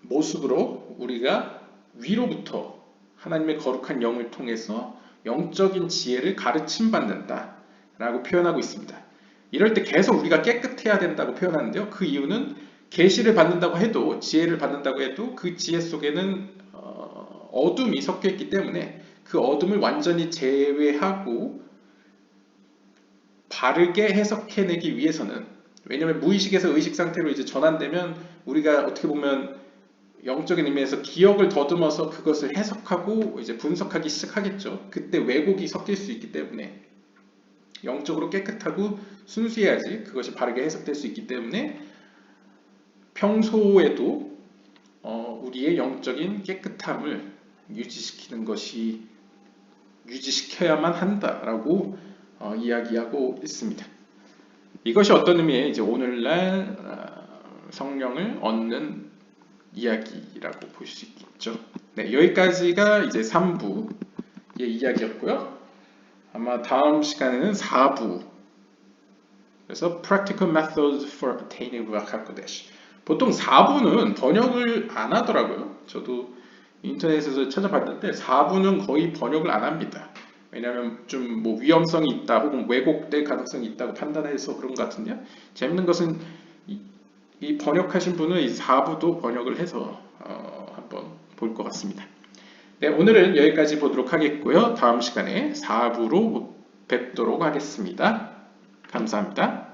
모습으로 우리가 위로부터 하나님의 거룩한 영을 통해서 영적인 지혜를 가르침 받는다 라고 표현하고 있습니다. 이럴 때 계속 우리가 깨끗해야 된다고 표현하는데요. 그 이유는 계시를 받는다고 해도 지혜를 받는다고 해도 그 지혜 속에는 어둠이 섞여 있기 때문에 그 어둠을 완전히 제외하고 바르게 해석해내기 위해서는 왜냐하면 무의식에서 의식 상태로 이제 전환되면 우리가 어떻게 보면 영적인 의미에서 기억을 더듬어서 그것을 해석하고 이제 분석하기 시작하겠죠. 그때 왜곡이 섞일 수 있기 때문에 영적으로 깨끗하고 순수해야지 그것이 바르게 해석될 수 있기 때문에 평소에도 우리의 영적인 깨끗함을 유지시켜야만 한다라고 이야기하고 있습니다. 이것이 어떤 의미의 이제 오늘날 성령을 얻는 이야기라고 볼 수 있겠죠. 네, 여기까지가 이제 3부의 이야기였고요. 아마 다음 시간에는 4부. 그래서 Practical Methods for Attaining Ruach HaKodesh. 보통 4부는 번역을 안 하더라고요. 저도 인터넷에서 찾아봤는데 4부는 거의 번역을 안 합니다. 왜냐하면 좀 뭐 위험성이 있다 혹은 왜곡될 가능성이 있다고 판단해서 그런 것 같은데요. 재밌는 것은 이 번역하신 분은 이 4부도 번역을 해서 한번 볼 것 같습니다. 네, 오늘은 여기까지 보도록 하겠고요. 다음 시간에 4부로 뵙도록 하겠습니다. 감사합니다.